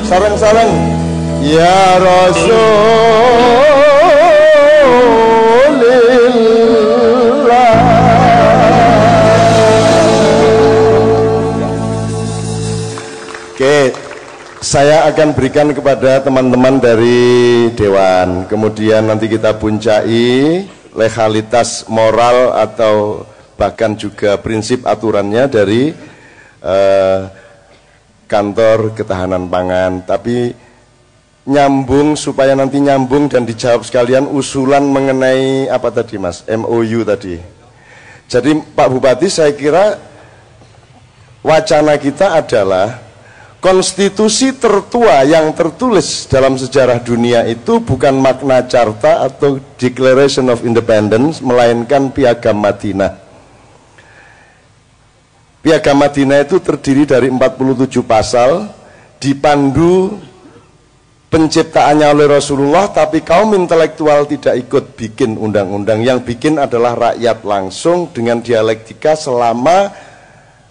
Speaker 2: Sarang-sarang ya Rasulillah. Oke, saya akan berikan kepada teman-teman dari Dewan. Kemudian nanti kita puncai legalitas moral atau bahkan juga prinsip aturannya dari kantor ketahanan pangan. Tapi nyambung, supaya nanti nyambung dan dijawab sekalian usulan mengenai apa tadi Mas, MOU tadi. Jadi Pak Bupati, saya kira wacana kita adalah konstitusi tertua yang tertulis dalam sejarah dunia itu bukan Magna Carta atau Declaration of Independence, melainkan Piagam Madinah. Piagam Madinah itu terdiri dari 47 pasal, dipandu penciptaannya oleh Rasulullah, tapi kaum intelektual tidak ikut bikin undang-undang. Yang bikin adalah rakyat langsung dengan dialektika selama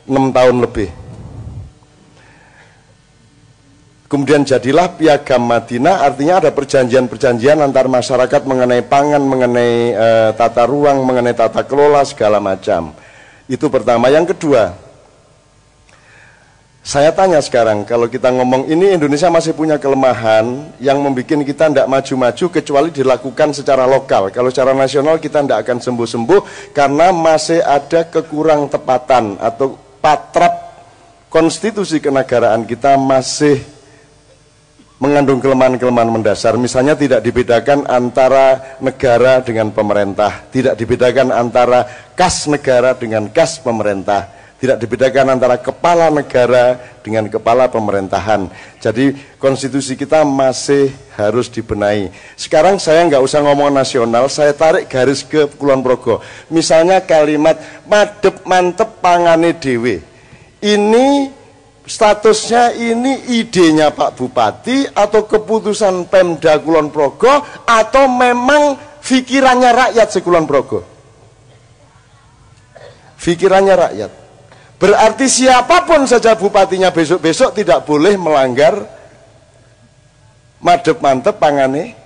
Speaker 2: 6 tahun lebih. Kemudian jadilah Piagam Madinah, artinya ada perjanjian-perjanjian antar masyarakat mengenai pangan, mengenai tata ruang, mengenai tata kelola, segala macam. Itu pertama. Yang kedua, Saya tanya sekarang, kalau kita ngomong ini Indonesia masih punya kelemahan yang membuat kita tidak maju-maju kecuali dilakukan secara lokal. Kalau secara nasional kita tidak akan sembuh-sembuh karena masih ada kekurang tepatan atau patrap konstitusi kenegaraan kita masih mengandung kelemahan-kelemahan mendasar. Misalnya tidak dibedakan antara negara dengan pemerintah, tidak dibedakan antara kas negara dengan kas pemerintah, tidak dibedakan antara kepala negara dengan kepala pemerintahan. Jadi konstitusi kita masih harus dibenahi. Sekarang saya nggak usah ngomong nasional, saya tarik garis ke Kulon Progo. Misalnya kalimat madep mantep pangane dewe. Ini statusnya ini idenya Pak Bupati atau keputusan Pemda Kulon Progo atau memang pikirannya rakyat sekulon Progo? Pikirannya rakyat. Berarti siapapun saja bupatinya besok-besok tidak boleh melanggar madep mantep pangane.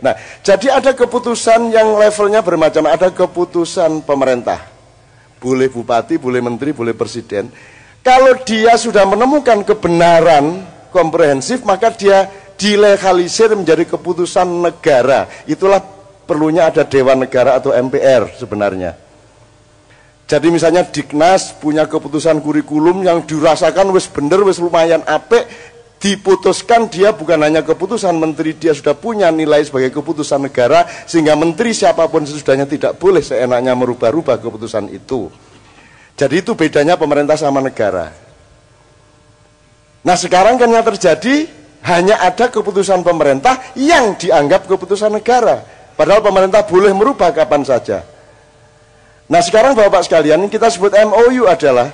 Speaker 2: Nah, jadi ada keputusan yang levelnya bermacam, ada keputusan pemerintah. Boleh bupati, boleh menteri, boleh presiden. Kalau dia sudah menemukan kebenaran komprehensif, maka dia dilegalisir menjadi keputusan negara. Itulah perlunya ada Dewan Negara atau MPR sebenarnya. Jadi misalnya Diknas punya keputusan kurikulum yang dirasakan wis bener, wis lumayan apik, diputuskan dia bukan hanya keputusan menteri, dia sudah punya nilai sebagai keputusan negara, sehingga menteri siapapun sesudahnya tidak boleh seenaknya merubah-rubah keputusan itu. Jadi itu bedanya pemerintah sama negara. Nah sekarang kan yang terjadi hanya ada keputusan pemerintah yang dianggap keputusan negara, padahal pemerintah boleh merubah kapan saja. Nah sekarang Bapak sekalian, kita sebut MOU adalah,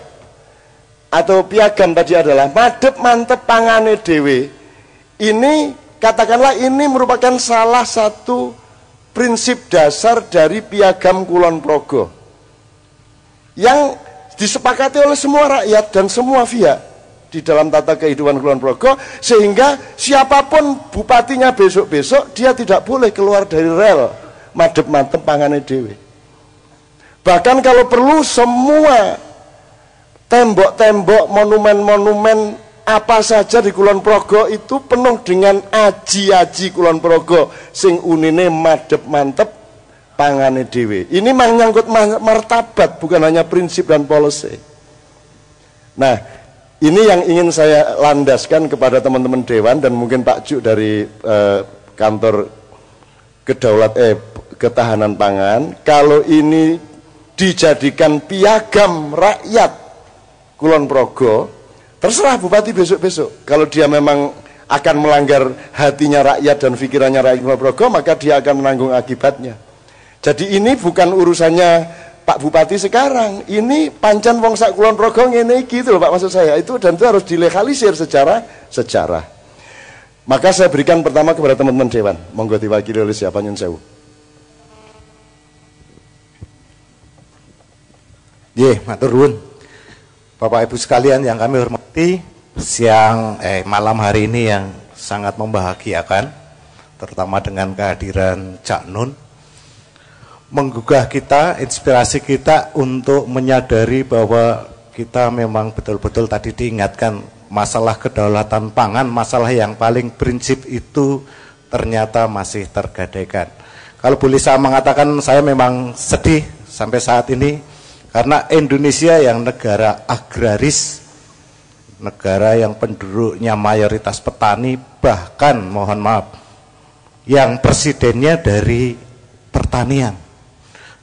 Speaker 2: atau piagam tadi adalah madep mantep pangane dewe. Ini katakanlah ini merupakan salah satu prinsip dasar dari piagam Kulon Progo yang disepakati oleh semua rakyat dan semua pihak di dalam tata kehidupan Kulon Progo, sehingga siapapun bupatinya besok-besok dia tidak boleh keluar dari rel madep mantep pangane dewe. Bahkan kalau perlu semua tembok-tembok, monumen-monumen apa saja di Kulon Progo itu penuh dengan aji-aji Kulon Progo sing unine madep mantep pangane dewe. Ini menyangkut martabat, bukan hanya prinsip dan policy. Nah, ini yang ingin saya landaskan kepada teman-teman Dewan dan mungkin Pak Juk dari kantor ketahanan pangan. Kalau ini dijadikan piagam rakyat Kulon Progo, terserah bupati besok-besok. Kalau dia memang akan melanggar hatinya rakyat dan pikirannya rakyat Kulon Progo, maka dia akan menanggung akibatnya. Jadi ini bukan urusannya Pak Bupati sekarang, ini pancen wong sak Kulon Progo ngene iki gitu loh Pak, maksud saya itu, dan itu harus dilegalisir secara sejarah. Maka saya berikan pertama kepada teman-teman Dewan, monggo diwakili oleh siapa, nyun sewu.
Speaker 6: Matur nuwun. Bapak Ibu sekalian yang kami hormati, malam hari ini yang sangat membahagiakan, terutama dengan kehadiran Cak Nun, menggugah kita, inspirasi kita untuk menyadari bahwa kita memang betul-betul tadi diingatkan masalah kedaulatan pangan, masalah yang paling prinsip itu ternyata masih tergadaikan. Kalau boleh saya mengatakan, saya memang sedih sampai saat ini karena Indonesia yang negara agraris, negara yang penduduknya mayoritas petani, bahkan mohon maaf, yang presidennya dari pertanian.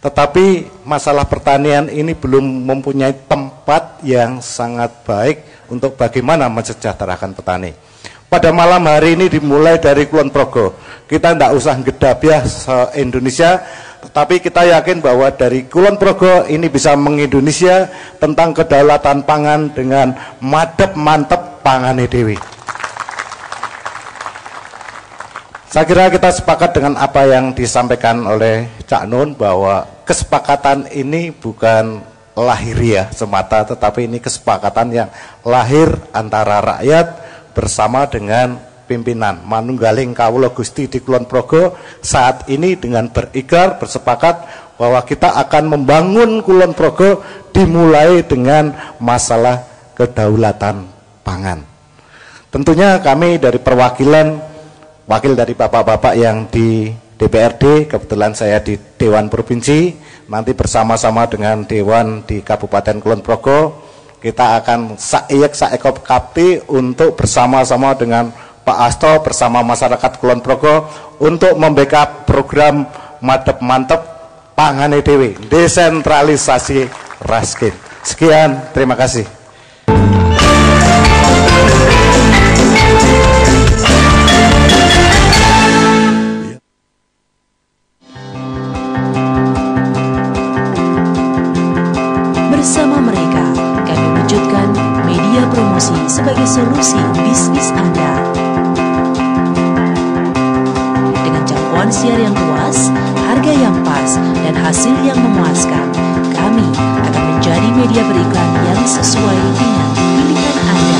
Speaker 6: Tetapi masalah pertanian ini belum mempunyai tempat yang sangat baik untuk bagaimana mensejahterakan petani. Pada malam hari ini dimulai dari Kulon Progo. Kita tidak usah gedabiah se-Indonesia, tetapi kita yakin bahwa dari Kulon Progo ini bisa mengindonesia tentang kedaulatan pangan dengan madep mantep pangane dewi. Saya kira kita sepakat dengan apa yang disampaikan oleh Cak Nun, bahwa kesepakatan ini bukan lahiriah semata, tetapi ini kesepakatan yang lahir antara rakyat bersama dengan pimpinan manunggaling kawula Gusti di Kulon Progo saat ini, dengan berikrar bersepakat bahwa kita akan membangun Kulon Progo dimulai dengan masalah kedaulatan pangan. Tentunya kami dari wakil dari bapak-bapak yang di DPRD, kebetulan saya di Dewan Provinsi, nanti bersama-sama dengan Dewan di Kabupaten Kulon Progo, kita akan saekop kapti untuk bersama-sama dengan Pak Asto bersama masyarakat Kulon Progo untuk membackup program Madep Mantep Pangan EDW, desentralisasi raskin. Sekian, terima kasih.
Speaker 7: Bersama mereka, kami wujudkan media promosi sebagai solusi bisnis Anda. Dengan jangkauan siar yang luas, harga yang pas, dan hasil yang memuaskan, kami akan menjadi media beriklan yang sesuai dengan pilihan Anda.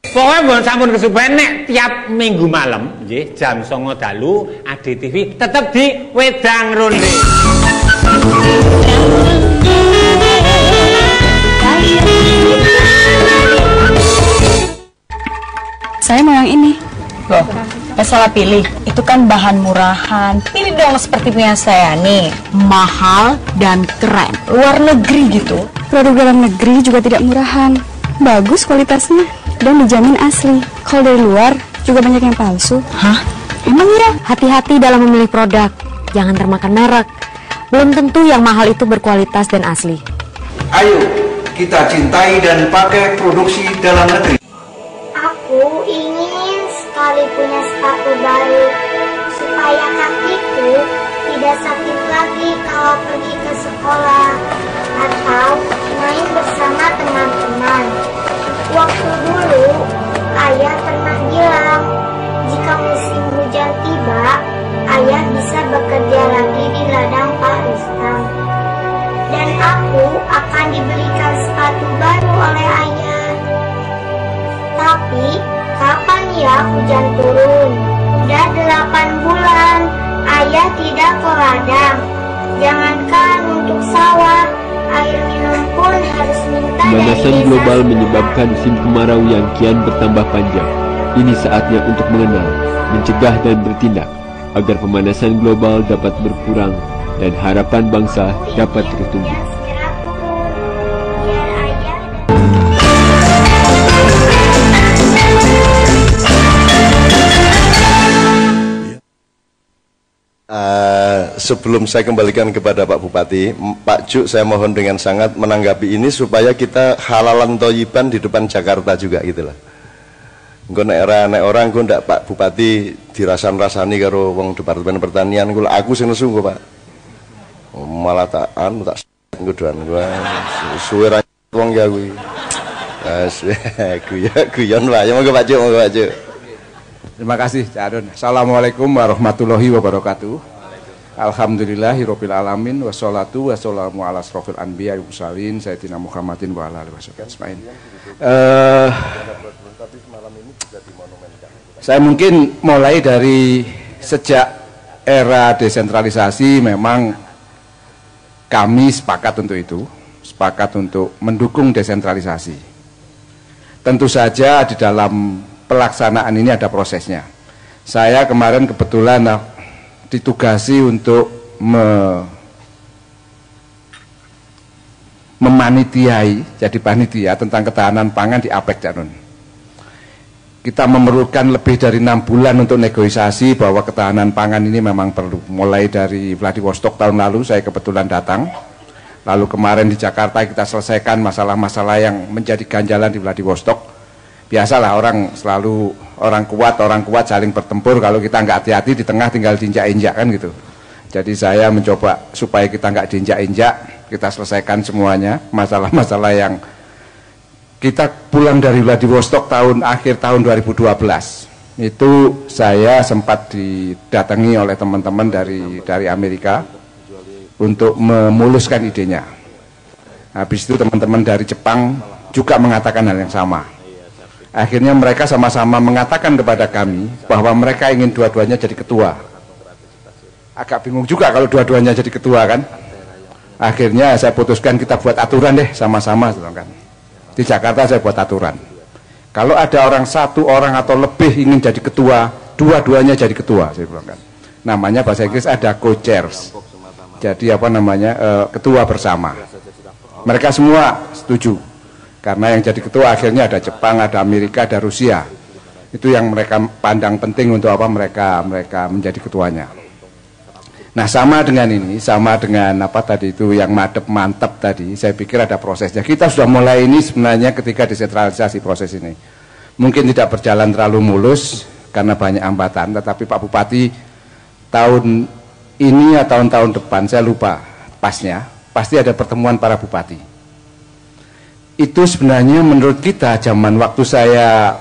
Speaker 8: Pokoknya bukan sampun kesupen nek tiap minggu malam nggih jam 09.00 dalu ADTV tetep di Wedang Ronde.
Speaker 9: Saya mau yang ini. Loh, salah pilih. Itu kan bahan murahan. Pilih dong seperti punya saya nih. Mahal dan keren. Luar negeri gitu.
Speaker 10: Produk dalam negeri juga tidak murahan. Bagus kualitasnya dan dijamin asli. Kalau dari luar juga banyak yang palsu.
Speaker 9: Hah?
Speaker 10: Emang ya? Hati-hati dalam memilih produk. Jangan termakan merek. Belum tentu yang mahal itu berkualitas dan asli.
Speaker 11: Ayo, kita cintai dan pakai produksi dalam negeri.
Speaker 12: Aku ingin sekali punya sepatu baru supaya kakiku tidak sakit lagi kalau pergi ke sekolah atau main bersama teman-teman. Waktu dulu, ayah pernah bilang jika musim hujan tiba, ayah bisa bekerja lagi di ladang Pak Rustam. Dan aku akan diberikan sepatu baru oleh ayah. Tapi, kapan ya hujan turun? Udah 8 bulan, ayah tidak ke ladang. Jangankan untuk sawah, air minum pun harus minta dari
Speaker 13: Pemanasan global menyebabkan musim kemarau yang kian bertambah panjang. Ini saatnya untuk mengenal, mencegah dan bertindak agar pemanasan global dapat berkurang dan harapan bangsa dapat tertumbuh.
Speaker 2: Sebelum saya kembalikan kepada Pak Bupati, Pak Juk, saya mohon dengan sangat menanggapi ini supaya kita halalan toyiban di depan Jakarta juga gitulah. Engko nek orang engko ndak Pak Bupati dirasan-rasani karo wong Departemen Pertanian engko aku sing nesu engko Pak. Malah tak engko doan gua suwe ra wong ya kuwi. Guyon wae monggo Pak Juk, monggo Pak Juk.
Speaker 14: Terima kasih Cak Adon. Assalamualaikum warahmatullahi wabarakatuh. Alhamdulillahirabbil alamin wassalatu wassalamu ala asrofil anbiya wal mursalin sayyidina Muhammadin wa ala alihi wasallam. Saya mungkin mulai dari sejak era desentralisasi memang kami sepakat untuk itu, sepakat untuk mendukung desentralisasi. Tentu saja di dalam pelaksanaan ini ada prosesnya. Saya kemarin kebetulan ditugasi untuk memanitiai, jadi panitia tentang ketahanan pangan di APEC Cak Nun. Kita memerlukan lebih dari 6 bulan untuk negosiasi bahwa ketahanan pangan ini memang perlu. Mulai dari Vladivostok tahun lalu saya kebetulan datang. Lalu kemarin di Jakarta kita selesaikan masalah-masalah yang menjadi ganjalan di Vladivostok. Biasalah orang selalu orang kuat saling bertempur, kalau kita nggak hati-hati di tengah tinggal diinjak-injak kan gitu. Jadi saya mencoba supaya kita nggak diinjak-injak, kita selesaikan semuanya masalah-masalah yang kita pulang dari Vladivostok akhir tahun 2012. Itu saya sempat didatangi oleh teman-teman dari Amerika untuk memuluskan idenya. Habis itu teman-teman dari Jepang juga mengatakan hal yang sama. Akhirnya mereka sama-sama mengatakan kepada kami bahwa mereka ingin dua-duanya jadi ketua. Agak bingung juga kalau dua-duanya jadi ketua kan. Akhirnya saya putuskan kita buat aturan deh sama-sama kan. Di Jakarta saya buat aturan. Kalau ada satu orang atau lebih ingin jadi ketua, dua-duanya jadi ketua, saya bilang kan. Namanya bahasa Inggris ada co-chairs. Jadi ketua bersama. Mereka semua setuju. Karena yang jadi ketua akhirnya ada Jepang, ada Amerika, ada Rusia. Itu yang mereka pandang penting untuk mereka menjadi ketuanya. Nah, sama dengan tadi itu yang mantep tadi, saya pikir ada prosesnya. Kita sudah mulai ini sebenarnya ketika desentralisasi proses ini. Mungkin tidak berjalan terlalu mulus karena banyak hambatan, tetapi Pak Bupati tahun ini atau tahun depan, saya lupa pasnya, pasti ada pertemuan para bupati. Itu sebenarnya menurut kita zaman waktu saya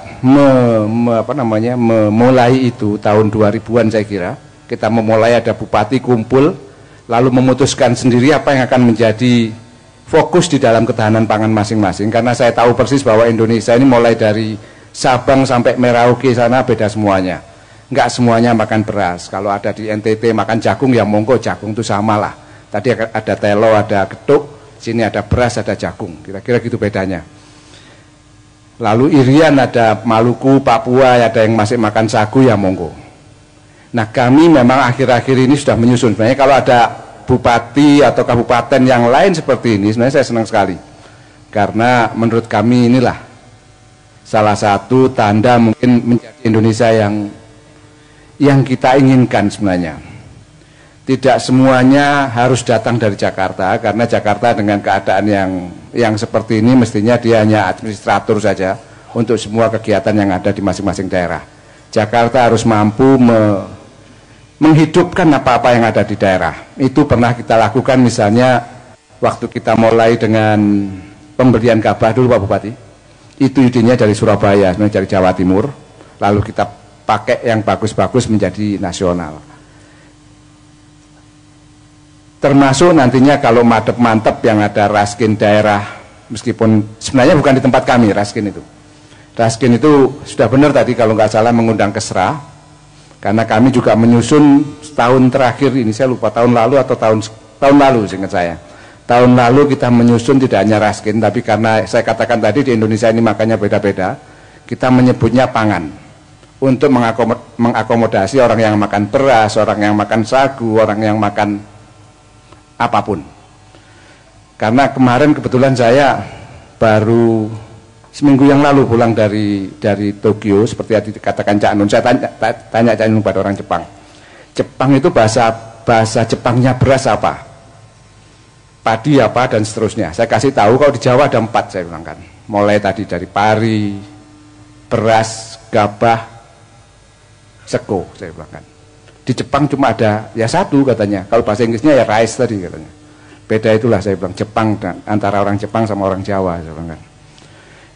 Speaker 14: memulai itu tahun 2000-an saya kira, kita memulai ada bupati kumpul, lalu memutuskan sendiri apa yang akan menjadi fokus di dalam ketahanan pangan masing-masing. Karena saya tahu persis bahwa Indonesia ini mulai dari Sabang sampai Merauke sana beda semuanya. Enggak semuanya makan beras. Kalau ada di NTT makan jagung, ya monggo, jagung itu sama lah. Tadi ada telo, ada getuk, sini ada beras, ada jagung. Kira-kira gitu bedanya. Lalu Irian ada Maluku, Papua, ada yang masih makan sagu, ya monggo. Nah, kami memang akhir-akhir ini sudah menyusun. Sebenarnya kalau ada bupati atau kabupaten yang lain seperti ini, sebenarnya saya senang sekali. Karena menurut kami inilah salah satu tanda mungkin menjadi Indonesia yang kita inginkan sebenarnya. Tidak semuanya harus datang dari Jakarta, karena Jakarta dengan keadaan yang seperti ini mestinya dia hanya administrator saja untuk semua kegiatan yang ada di masing-masing daerah. Jakarta harus mampu menghidupkan apa-apa yang ada di daerah. Itu pernah kita lakukan misalnya waktu kita mulai dengan pemberian gabah dulu Pak Bupati. Itu idenya dari Surabaya, sebenarnya dari Jawa Timur. Lalu kita pakai yang bagus-bagus menjadi nasional. Termasuk nantinya kalau mantep yang ada raskin daerah, meskipun sebenarnya bukan di tempat kami raskin itu. Raskin itu sudah benar tadi kalau nggak salah mengundang Kesra, karena kami juga menyusun setahun terakhir ini, saya lupa tahun lalu atau tahun lalu seingat saya. Tahun lalu kita menyusun tidak hanya raskin, tapi karena saya katakan tadi di Indonesia ini makanya beda-beda, kita menyebutnya pangan. Untuk mengakomodasi orang yang makan beras, orang yang makan sagu, orang yang makan apapun. Karena kemarin kebetulan saya baru seminggu yang lalu pulang dari Tokyo, seperti yang dikatakan Cak Nun. Saya tanya Cak Nun pada orang Jepang. Jepang itu bahasa Jepangnya beras apa? Padi apa dan seterusnya. Saya kasih tahu kalau di Jawa ada 4 saya bilang kan. Mulai tadi dari pari, beras, gabah, seko saya bilang kan. Di Jepang cuma ada ya 1 katanya. Kalau bahasa Inggrisnya ya rice tadi katanya. Beda itulah saya bilang Jepang antara orang Jepang sama orang Jawa saya bilang kan.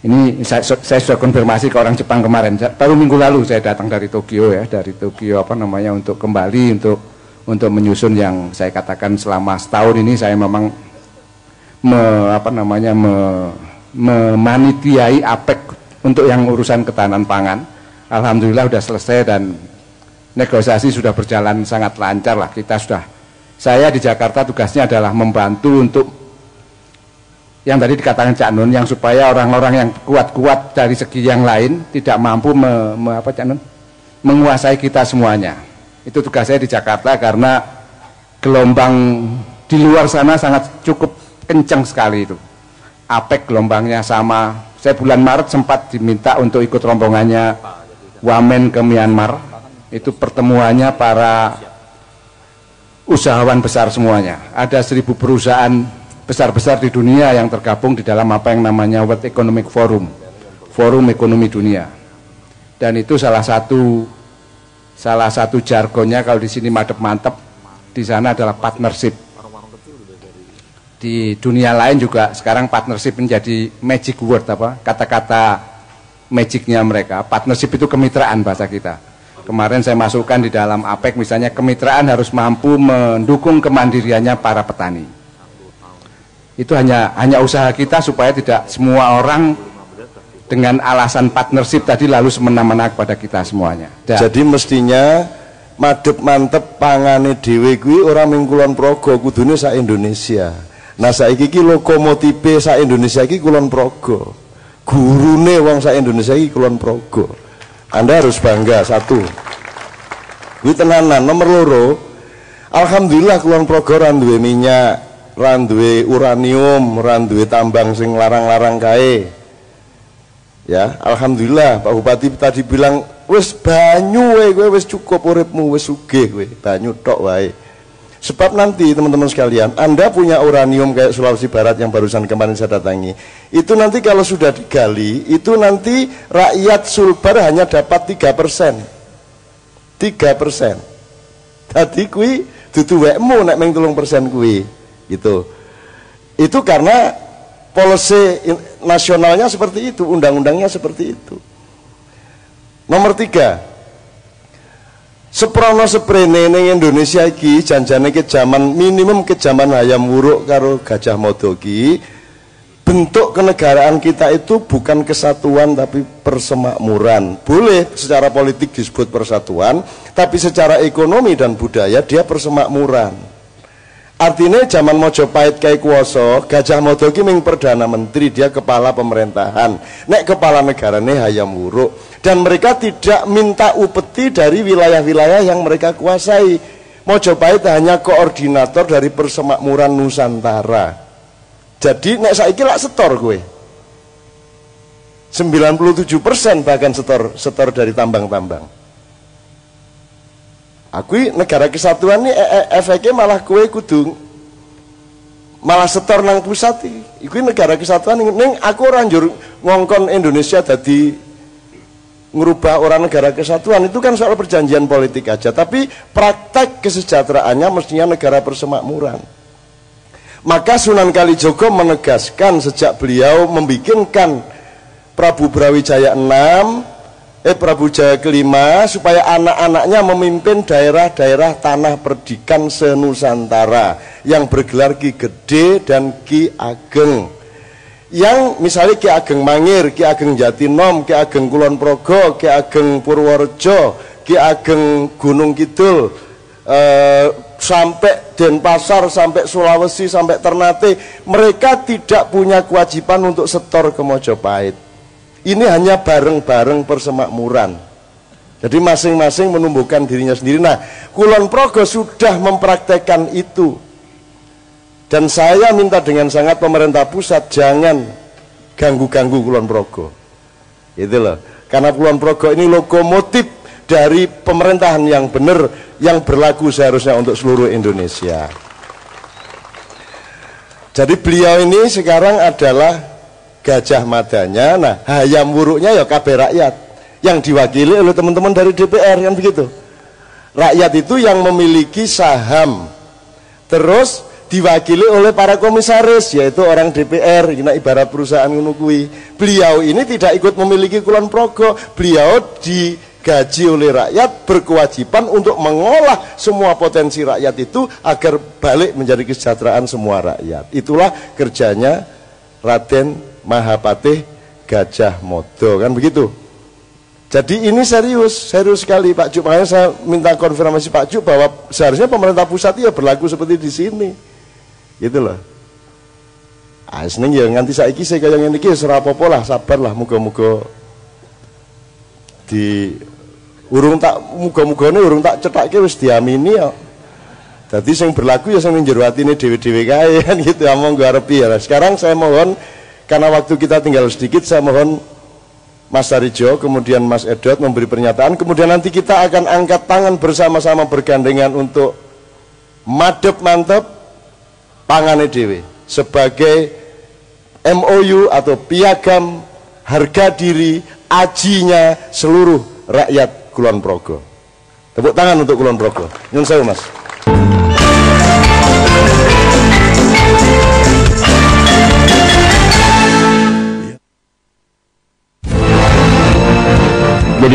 Speaker 14: Ini saya sudah konfirmasi ke orang Jepang kemarin. Baru minggu lalu saya datang dari Tokyo ya, untuk kembali untuk menyusun yang saya katakan selama setahun ini saya memang memanitiai APEC untuk yang urusan ketahanan pangan. Alhamdulillah sudah selesai dan negosiasi sudah berjalan sangat lancar lah. Saya di Jakarta tugasnya adalah membantu untuk yang tadi dikatakan Cak Nun, yang supaya orang-orang yang kuat-kuat dari segi yang lain tidak mampu menguasai kita semuanya. Itu tugas saya di Jakarta karena gelombang di luar sana sangat cukup kencang sekali itu. APEC gelombangnya sama. Saya bulan Maret sempat diminta untuk ikut rombongannya Wamen ke Myanmar. Itu pertemuannya para usahawan besar semuanya. Ada 1000 perusahaan besar-besar di dunia yang tergabung di dalam apa yang namanya World Economic Forum, Forum Ekonomi Dunia. Dan itu salah satu jargonnya kalau di sini mantep, di sana adalah partnership. di dunia lain juga sekarang partnership menjadi magic word, apa kata-kata magicnya mereka. Partnership itu kemitraan bahasa kita. Kemarin saya masukkan di dalam APEC misalnya, kemitraan harus mampu mendukung kemandiriannya para petani. Itu hanya usaha kita supaya tidak semua orang dengan alasan partnership tadi lalu semena-mena kepada kita semuanya.
Speaker 2: Jadi mestinya madep mantep pangane dhewe kuwi ora mung Kulon Progo, kudune sak Indonesia. Nah saiki iki lokomotife sak Indonesia iki Kulon Progo. Gurune wong sak Indonesia iki Kulon Progo. Anda harus bangga, satu. Kuwi tenanan. Nomor loro, alhamdulillah Kulon Progo ra duwe minyak, ra duwe uranium, ra duwe tambang sing larang-larang kae. Ya, alhamdulillah Pak Bupati tadi bilang wis banyu kowe wis cukup uripmu, wis sugih kowe, banyu tok wae. Sebab nanti teman-teman sekalian, Anda punya uranium kayak Sulawesi Barat yang barusan kemarin saya datangi. Itu nanti kalau sudah digali, itu nanti rakyat Sulbar hanya dapat 3%. 3%. Tadi kui dudu wekmu nek meng 3% kui. Gitu. Itu karena policy nasionalnya seperti itu, undang-undangnya seperti itu. Nomor 3. Seprono seprene ning Indonesia iki janjane ke zaman minimum ke zaman Hayam Wuruk karo Gajah Mada iki, bentuk kenegaraan kita itu bukan kesatuan tapi persemakmuran. Boleh secara politik disebut persatuan, tapi secara ekonomi dan budaya dia persemakmuran. Artinya zaman Mojopahit kayak kuoso, Gajah Mada iki ming perdana menteri, dia kepala pemerintahan. Nek kepala negarane Hayam Wuruk. Dan mereka tidak minta upeti dari wilayah-wilayah yang mereka kuasai. Mojopahit hanya koordinator dari persemakmuran Nusantara. Jadi nek saiki lak setor kowe. 97% bahkan setor dari tambang-tambang. Aku negara kesatuan ini efeknya malah kowe kudu malah setor nang pusat iki. Iku negara kesatuan ning aku ora njur ngongkon Indonesia dadi ngerubah orang negara kesatuan, itu kan soal perjanjian politik aja, tapi praktek kesejahteraannya mestinya negara persemakmuran. Maka Sunan Kalijogo menegaskan sejak beliau membikinkan Prabu Brawijaya Prabu Jaya kelima supaya anak-anaknya memimpin daerah-daerah tanah perdikan senusantara yang bergelar Ki Gede dan Ki Ageng. Yang misalnya Ki Ageng Mangir, Ki Ageng Jatinom, Ki Ageng Kulon Progo, Ki Ageng Purworejo, Ki Ageng Gunung Kidul, sampai Denpasar, sampai Sulawesi, sampai Ternate, mereka tidak punya kewajiban untuk setor ke Mojopahit. Ini hanya bareng-bareng persemakmuran. Jadi masing-masing menumbuhkan dirinya sendiri. Nah, Kulon Progo sudah mempraktekkan itu. Dan saya minta dengan sangat pemerintah pusat jangan ganggu-ganggu Kulon Progo. Itu loh. Karena Kulon Progo ini lokomotif dari pemerintahan yang benar, yang berlaku seharusnya untuk seluruh Indonesia. Jadi beliau ini sekarang adalah Gajah Madanya. Nah, Hayam Wuruknya ya kabeh rakyat yang diwakili oleh teman-teman dari DPR, kan begitu. Rakyat itu yang memiliki saham. Terus diwakili oleh para komisaris, yaitu orang DPR, ini ibarat perusahaan ngono kuwi. Beliau ini tidak ikut memiliki Kulon Progo, beliau digaji oleh rakyat, berkewajiban untuk mengolah semua potensi rakyat itu agar balik menjadi kesejahteraan semua rakyat. Itulah kerjanya Raden Mahapatih Gajah Mada, kan begitu. Jadi ini serius sekali Pak Cuk. Makanya saya minta konfirmasi Pak Cuk bahwa seharusnya pemerintah pusat ya berlaku seperti di sini. Gitu loh. Seneng ya nganti saiki saya kaya ngene iki ora apa-apa lah, sabarlah, muga-muga di muga-mugane urung tak cethake wis diamini ya. Dadi sing berlaku ya sing ning jero atine dhewe-dhewe kae kan gitu ya, monggo arepi ya. Sekarang saya mohon karena waktu kita tinggal sedikit, saya mohon Mas Sarijo, kemudian Mas Edot memberi pernyataan, kemudian nanti kita akan angkat tangan bersama-sama bergandengan untuk madep mantep pangane dhewe sebagai MOU atau piagam harga diri ajinya seluruh rakyat Kulon Progo. Tepuk tangan untuk Kulon Progo. Nyun sewu Mas.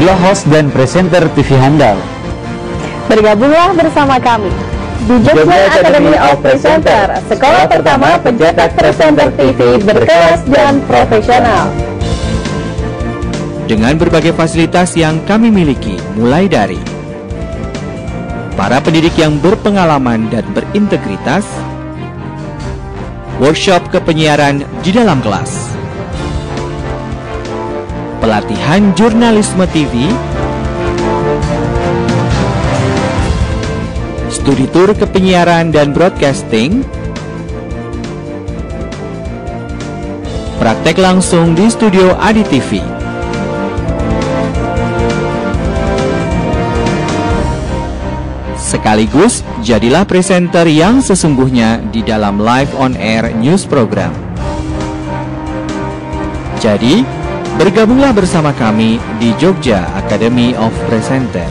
Speaker 15: Jadilah host dan presenter TV handal.
Speaker 16: Bergabunglah bersama kami di Jogja Academy of Presenter, sekolah pertama pencetak presenter TV berkelas dan profesional.
Speaker 17: Dengan berbagai fasilitas yang kami miliki, mulai dari para pendidik yang berpengalaman dan berintegritas, workshop kepenyiaran di dalam kelas, pelatihan jurnalisme TV, studi tur kepenyiaran dan broadcasting, praktek langsung di studio Adi TV, sekaligus jadilah presenter yang sesungguhnya di dalam live on air news program. Jadi, bergabunglah bersama kami di Jogja Academy of Presenter.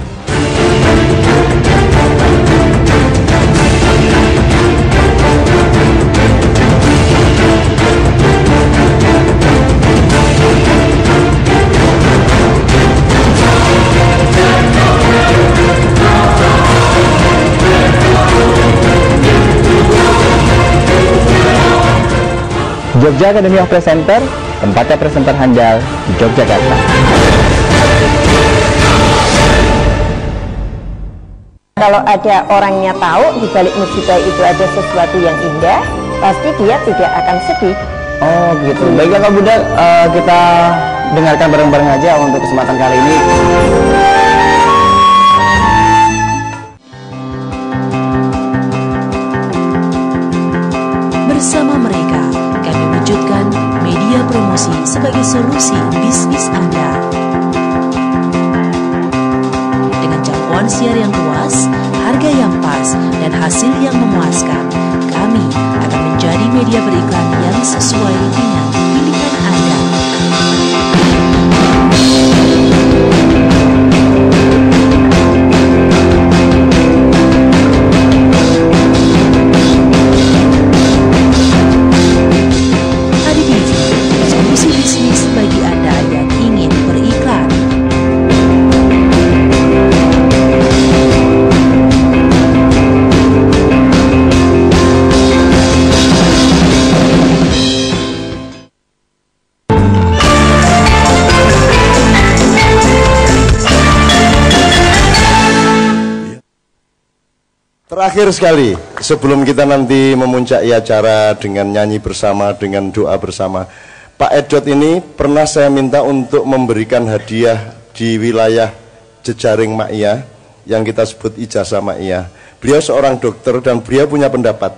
Speaker 15: Jogja Academy of Presenter, tempatnya presenter handal di Yogyakarta.
Speaker 16: Kalau ada orangnya tahu di balik musibah itu ada sesuatu yang indah, pasti dia tidak akan sedih.
Speaker 15: Oh gitu. Baiklah Kak Bunda, kita dengarkan bareng-bareng aja untuk kesempatan kali ini.
Speaker 7: Bersama mereka, kami wujudkan media promosi sebagai solusi bisnis Anda. Dengan jangkauan siar yang luas, harga yang pas, dan hasil yang memuaskan, kami akan menjadi media beriklan yang sesuai dengan pilihan Anda. Bagi Anda yang ingin beriklan.
Speaker 2: Terakhir sekali, sebelum kita nanti memuncaki acara dengan nyanyi bersama, dengan doa bersama, Pak Edot ini pernah saya minta untuk memberikan hadiah di wilayah jejaring Ma'iyah yang kita sebut ijazah Ma'iyah. Beliau seorang dokter dan beliau punya pendapat.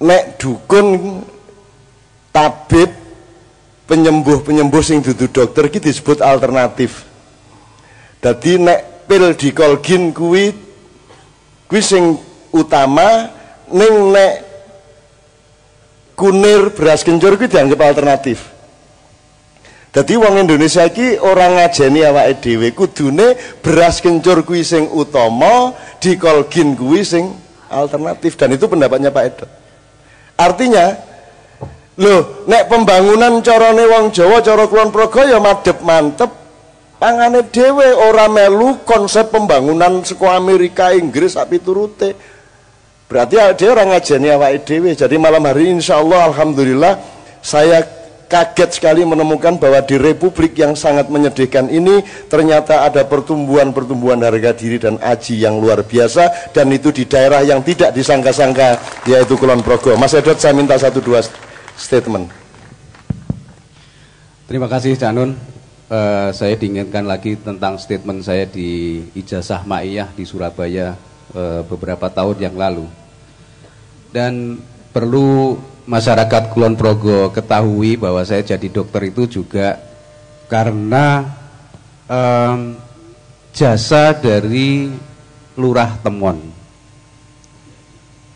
Speaker 2: Nek dukun, tabib, penyembuh sing dudu dokter iki disebut alternatif. Dadi nek pil dikolgin kuwi sing utama, ning nek kunir beras kencur itu dianggap alternatif. Jadi wong Indonesia iki orang ngajeni awake dhewe kudune beras kencur kuwi sing utama, dikolgin kuwi sing alternatif, dan itu pendapatnya Pak Edot. Artinya, loh, nek pembangunan carane wong Jawa, cara Kulon Progo ya madhep mantep, pangane dhewe ora melu konsep pembangunan saka Amerika, Inggris api turute. Berarti dia orang ngajeni awake dhewe. Jadi malam hari ini insya Allah alhamdulillah saya kaget sekali menemukan bahwa di republik yang sangat menyedihkan ini ternyata ada pertumbuhan harga diri dan aji yang luar biasa, dan itu di daerah yang tidak disangka-sangka, yaitu Kulon Progo. Mas Edot, saya minta 1-2 statement.
Speaker 18: Terima kasih Cak Nun. Saya diingatkan lagi tentang statement saya di ijazah Ma'iyah di Surabaya beberapa tahun yang lalu. Dan perlu masyarakat Kulon Progo ketahui bahwa saya jadi dokter itu juga karena jasa dari Lurah Temon.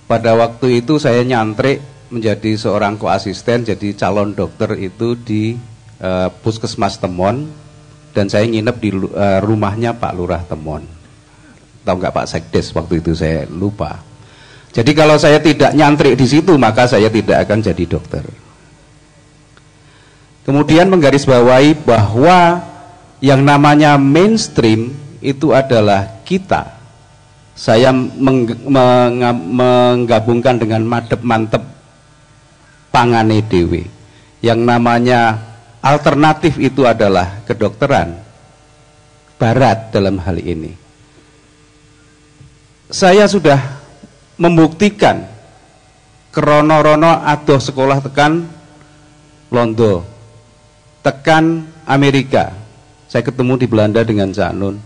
Speaker 18: Pada waktu itu saya nyantrik menjadi seorang koasisten, jadi calon dokter itu di Puskesmas Temon, dan saya nginep di rumahnya Pak Lurah Temon. Tahu nggak Pak Sekdes waktu itu, saya lupa. Jadi kalau saya tidak nyantrik di situ, maka saya tidak akan jadi dokter. Kemudian menggarisbawahi bahwa Yang namanya mainstream itu adalah kita. Saya menggabungkan dengan madep mantep pangane dewe. Yang namanya alternatif itu adalah kedokteran barat dalam hal ini. Saya sudah membuktikan krono-rono adoh sekolah tekan Londo, tekan Amerika. Saya ketemu di Belanda dengan Cak Nun.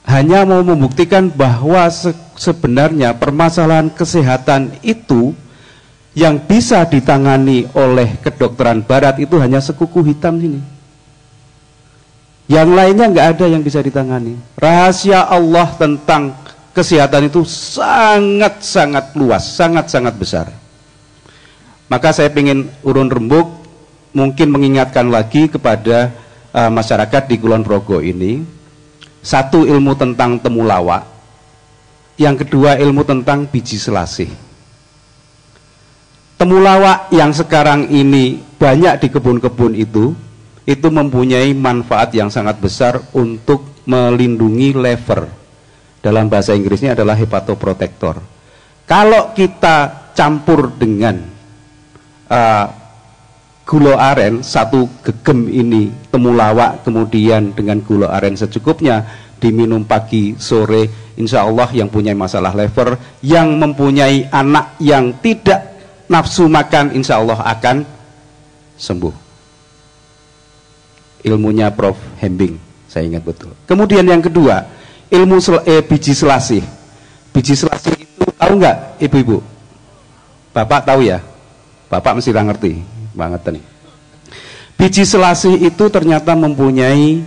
Speaker 18: Hanya mau membuktikan bahwa sebenarnya permasalahan kesehatan itu yang bisa ditangani oleh kedokteran barat itu hanya sekuku hitam sini. Yang lainnya nggak ada yang bisa ditangani. Rahasia Allah tentang kesehatan itu sangat-sangat luas, sangat-sangat besar. Maka saya ingin urun rembuk mungkin mengingatkan lagi kepada masyarakat di Kulon Progo ini. Satu, ilmu tentang temulawak. Yang kedua, ilmu tentang biji selasih. Temulawak yang sekarang ini banyak di kebun-kebun itu mempunyai manfaat yang sangat besar untuk melindungi liver. Dalam bahasa Inggrisnya adalah hepatoprotektor. Kalau kita campur dengan gula aren, satu gegem ini temulawak, kemudian dengan gula aren secukupnya, diminum pagi, sore, insya Allah yang punya masalah liver, yang mempunyai anak yang tidak nafsu makan, insya Allah akan sembuh. Ilmunya Prof. Hembing, saya ingat betul. Kemudian yang kedua, ilmu biji selasih. Biji selasih itu tahu nggak ibu-ibu? Bapak tahu ya? Bapak mesti ngerti banget nih. Biji selasih itu ternyata mempunyai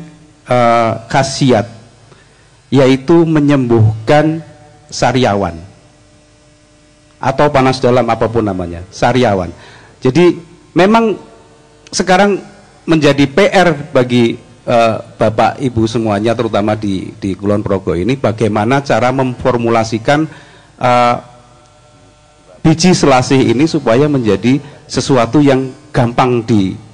Speaker 18: khasiat, yaitu menyembuhkan sariawan atau panas dalam, apapun namanya, sariawan. Jadi memang sekarang menjadi PR bagi Bapak Ibu semuanya, terutama di Kulon Progo ini, bagaimana cara memformulasikan biji selasih ini supaya menjadi sesuatu yang gampang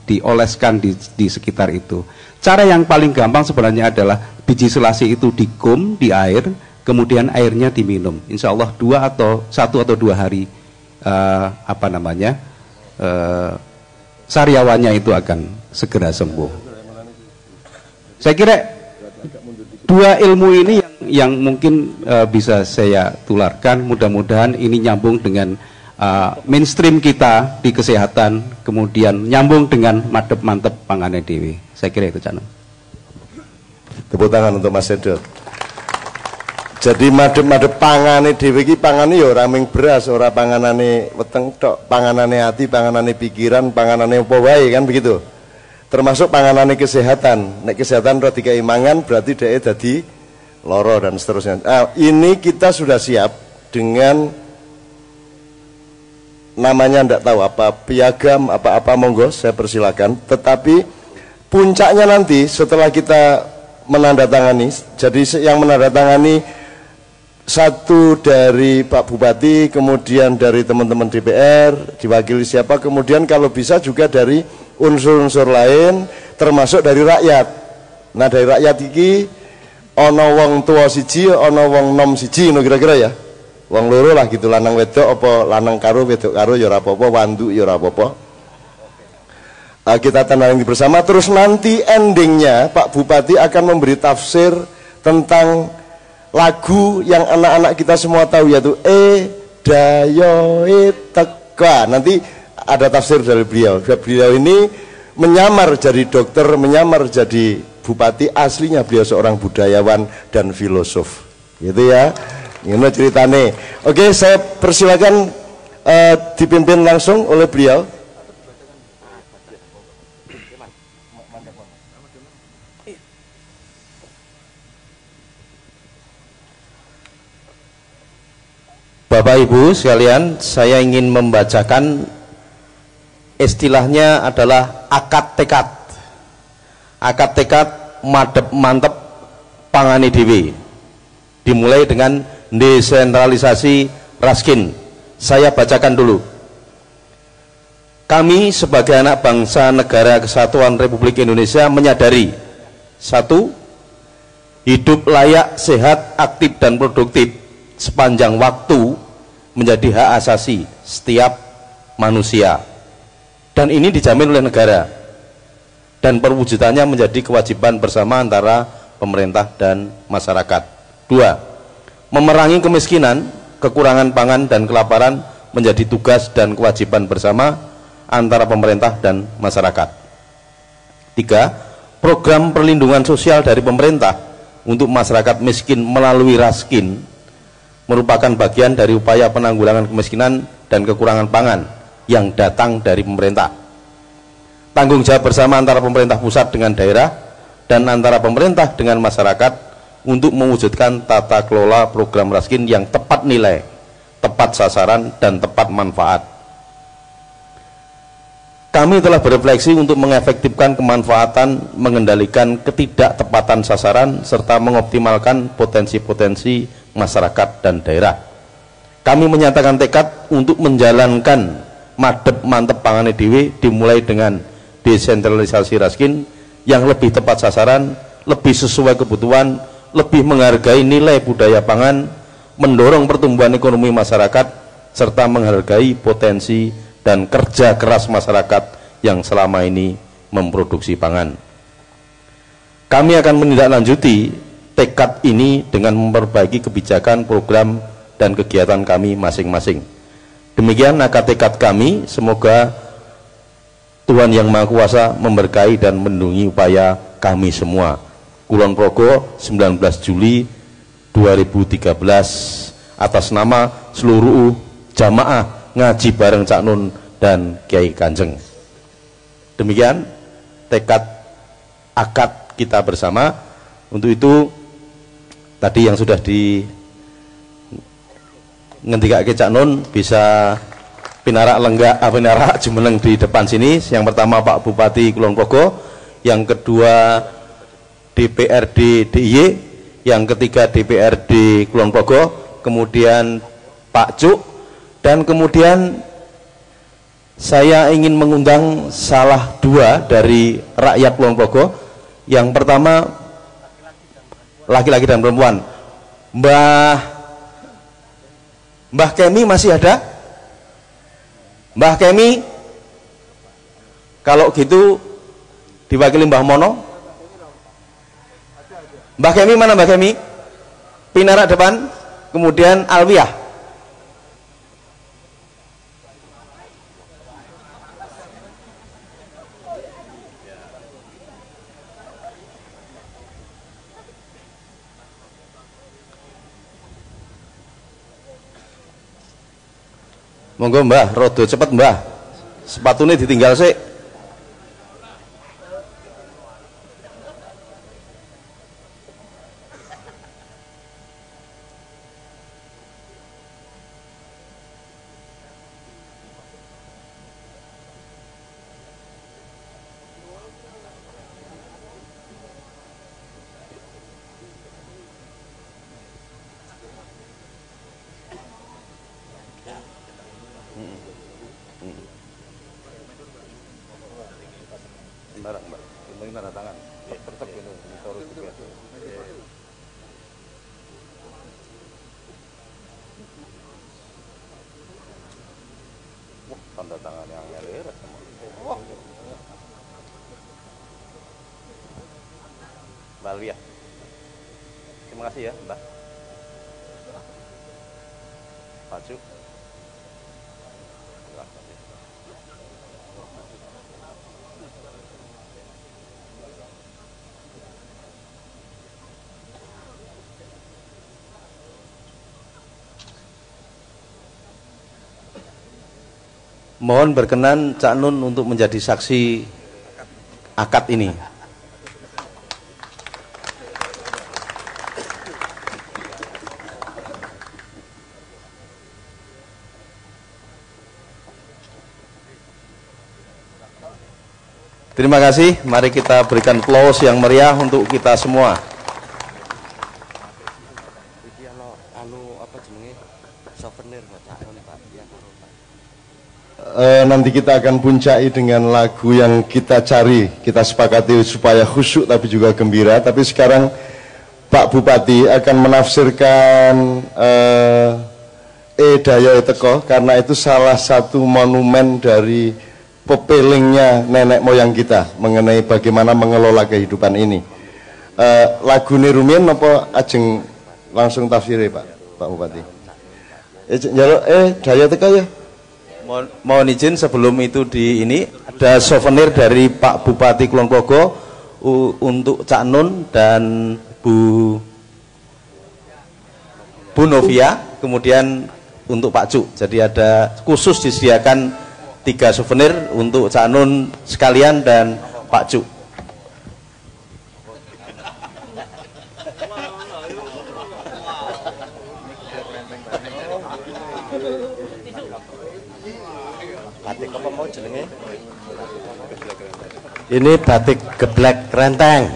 Speaker 18: dioleskan di sekitar itu. Cara yang paling gampang sebenarnya adalah biji selasih itu dikum di air, kemudian airnya diminum. Insya Allah 1 atau 2 hari sariawannya itu akan segera sembuh. Saya kira 2 ilmu ini yang mungkin bisa saya tularkan. Mudah-mudahan ini nyambung dengan mainstream kita di kesehatan, kemudian nyambung dengan madep mantep pangane dewi. Saya kira itu, Cak Nun.
Speaker 2: Tepuk tangan untuk Mas Edo. Jadi madep-madep pangane dhewe iki pangane ya ora mung beras, ora panganane weteng tok, panganane ati, panganane pikiran, panganane apa wae, kan begitu. Termasuk panganane kesehatan. Nek kesehatan ora dikai mangan berarti dhek dadi loro dan seterusnya. Ini kita sudah siap dengan namanya ndak tahu apa, piagam apa-apa, monggo saya persilakan. Tetapi puncaknya nanti setelah kita menandatangani, jadi yang menandatangani satu dari Pak Bupati, kemudian dari teman-teman DPR, diwakili siapa, kemudian kalau bisa juga dari unsur-unsur lain, termasuk dari rakyat. Nah dari rakyat iki ono wong tua siji, ono wong nom siji, no kira-kira ya, wong loro lah gitu, lanang wedok apa lanang karo wedok karo ya ora apa-apa, wandu ya ora apa-apa. Kita tandani bersama. Terus nanti endingnya Pak Bupati akan memberi tafsir tentang lagu yang anak-anak kita semua tahu, yaitu Dayo Teka. Nanti ada tafsir dari beliau. Beliau ini menyamar jadi dokter, menyamar jadi bupati, aslinya beliau seorang budayawan dan filosof. Gitu ya. Ini ceritane. Oke, saya persilakan dipimpin langsung oleh beliau.
Speaker 19: Bapak Ibu sekalian, saya ingin membacakan, istilahnya adalah akad tekad. Akad tekad madep mantep pangane dhewe. Dimulai dengan desentralisasi Raskin. Saya bacakan dulu. Kami sebagai anak bangsa Negara Kesatuan Republik Indonesia menyadari Satu, hidup layak, sehat, aktif dan produktif sepanjang waktu menjadi hak asasi setiap manusia. Dan ini dijamin oleh negara. Dan perwujudannya menjadi kewajiban bersama antara pemerintah dan masyarakat. Dua, memerangi kemiskinan, kekurangan pangan dan kelaparan menjadi tugas dan kewajiban bersama antara pemerintah dan masyarakat. Tiga, program perlindungan sosial dari pemerintah untuk masyarakat miskin melalui Raskin merupakan bagian dari upaya penanggulangan kemiskinan dan kekurangan pangan yang datang dari pemerintah. Tanggung jawab bersama antara pemerintah pusat dengan daerah dan antara pemerintah dengan masyarakat untuk mewujudkan tata kelola program Raskin yang tepat nilai, tepat sasaran, dan tepat manfaat. Kami telah berefleksi untuk mengefektifkan kemanfaatan, mengendalikan ketidaktepatan sasaran, serta mengoptimalkan potensi-potensi masyarakat dan daerah. Kami menyatakan tekad untuk menjalankan madep mantep pangane dhewe dimulai dengan desentralisasi Raskin yang lebih tepat sasaran, lebih sesuai kebutuhan, lebih menghargai nilai budaya pangan, mendorong pertumbuhan ekonomi masyarakat, serta menghargai potensi dan kerja keras masyarakat yang selama ini memproduksi pangan. Kami akan menindaklanjuti tekad ini dengan memperbaiki kebijakan, program, dan kegiatan kami masing-masing. Demikian akad tekad kami, semoga Tuhan Yang Maha Kuasa memberkahi dan melindungi upaya kami semua. Kulon Progo, 19 Juli 2013, atas nama seluruh jamaah ngaji bareng Cak Nun dan Kiai Kanjeng. Demikian tekad akad kita bersama. Untuk itu tadi yang sudah di ngendikake Cak Nun bisa pinarak lenggak pinarak jumeneng di depan sini. Yang pertama Pak Bupati Kulon Progo, yang kedua DPRD DIY, yang ketiga DPRD Kulon Progo, kemudian Pak Cuk, dan kemudian saya ingin mengundang salah dua dari rakyat Kulon Progo. Yang pertama laki-laki dan perempuan. Mbah Kemi masih ada? Mbah Kemi, kalau gitu diwakili Mbah Mono. Mbah Kemi mana Mbah Kemi? Pinarak depan, kemudian Alwiah. Monggo Mbah, rodo cepet Mbah. Sepatunya ditinggal sih. Tanda tangan yang ngelir semua. Wah. Mbak Alwia. Terima kasih ya, Mbak. Pak Cuk. Mohon berkenan Cak Nun untuk menjadi saksi akad ini. Terima kasih. Mari kita berikan aplaus yang meriah untuk kita semua.
Speaker 2: nanti kita akan puncai dengan lagu yang kita cari, kita sepakati supaya khusyuk tapi juga gembira. Tapi sekarang Pak Bupati akan menafsirkan Daya Teko, karena itu salah satu monumen dari pepelingnya nenek moyang kita mengenai bagaimana mengelola kehidupan ini. Lagu ini rumiyin apa ajeng langsung tafsirnya Pak Bupati? Daya Teko ya.
Speaker 19: Mohon izin sebelum itu ini ada souvenir dari Pak Bupati Kulon Progo untuk Cak Nun dan Bu Novia, kemudian untuk Pak Cuk. Jadi ada khusus disediakan 3 souvenir untuk Cak Nun sekalian dan Pak Cuk.
Speaker 1: Ini batik geblek renteng.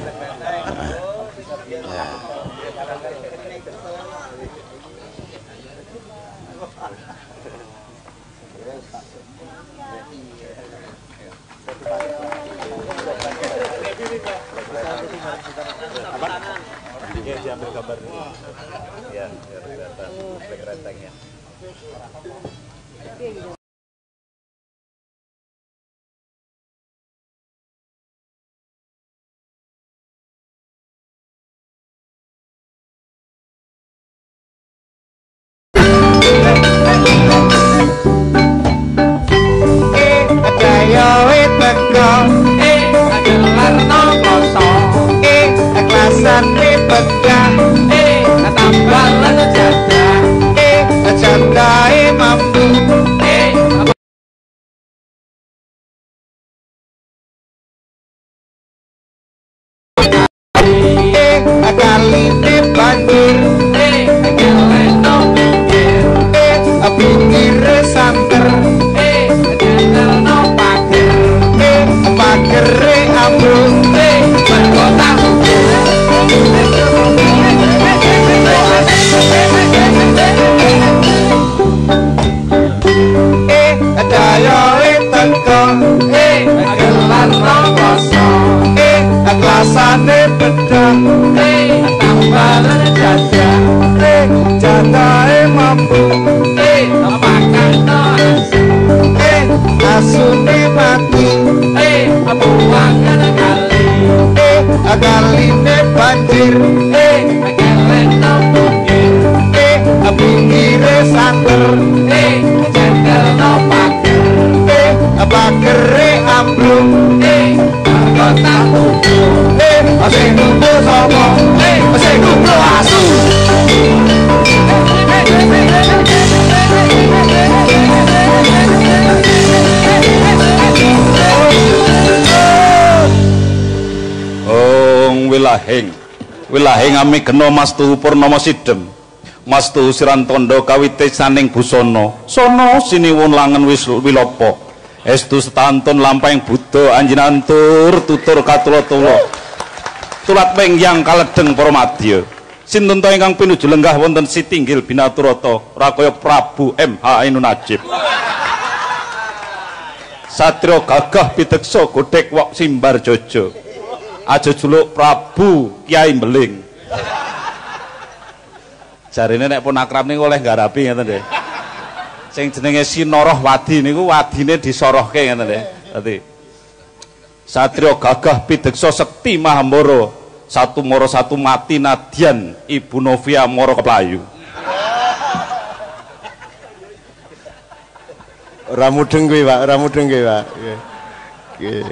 Speaker 3: Wilahing ami geno mastu purnama sidem, mastu sirantondo kawite saning busana, sono siniwun langen wilopo, estu setantun lampahing Buddha anjinantur tutur katula-tula, tulat pengyang kaledeng para madya, sinten ta ingkang pinuju lenggah wonten Sitinggil Binaturata, rakaya Prabu M.H. Ainun Najib. Satrio gagah piteksa godhek wak simbar jojo, aja juluk Prabu Kiai Mbeling. Jarine nek pun akrab niku oleh ngarapi ngeten nggih. Sing jenenge Sinoroh Wadi niku wadine disorohke ngeten nggih. Dadi Satrio gagah pideksa sekti Mahambara, satu moro satu mati nadyan Ibu Novia moro keplayu.
Speaker 2: Ora mudeng kuwi, Pak, ora mudeng kuwi, Pak. Nggih.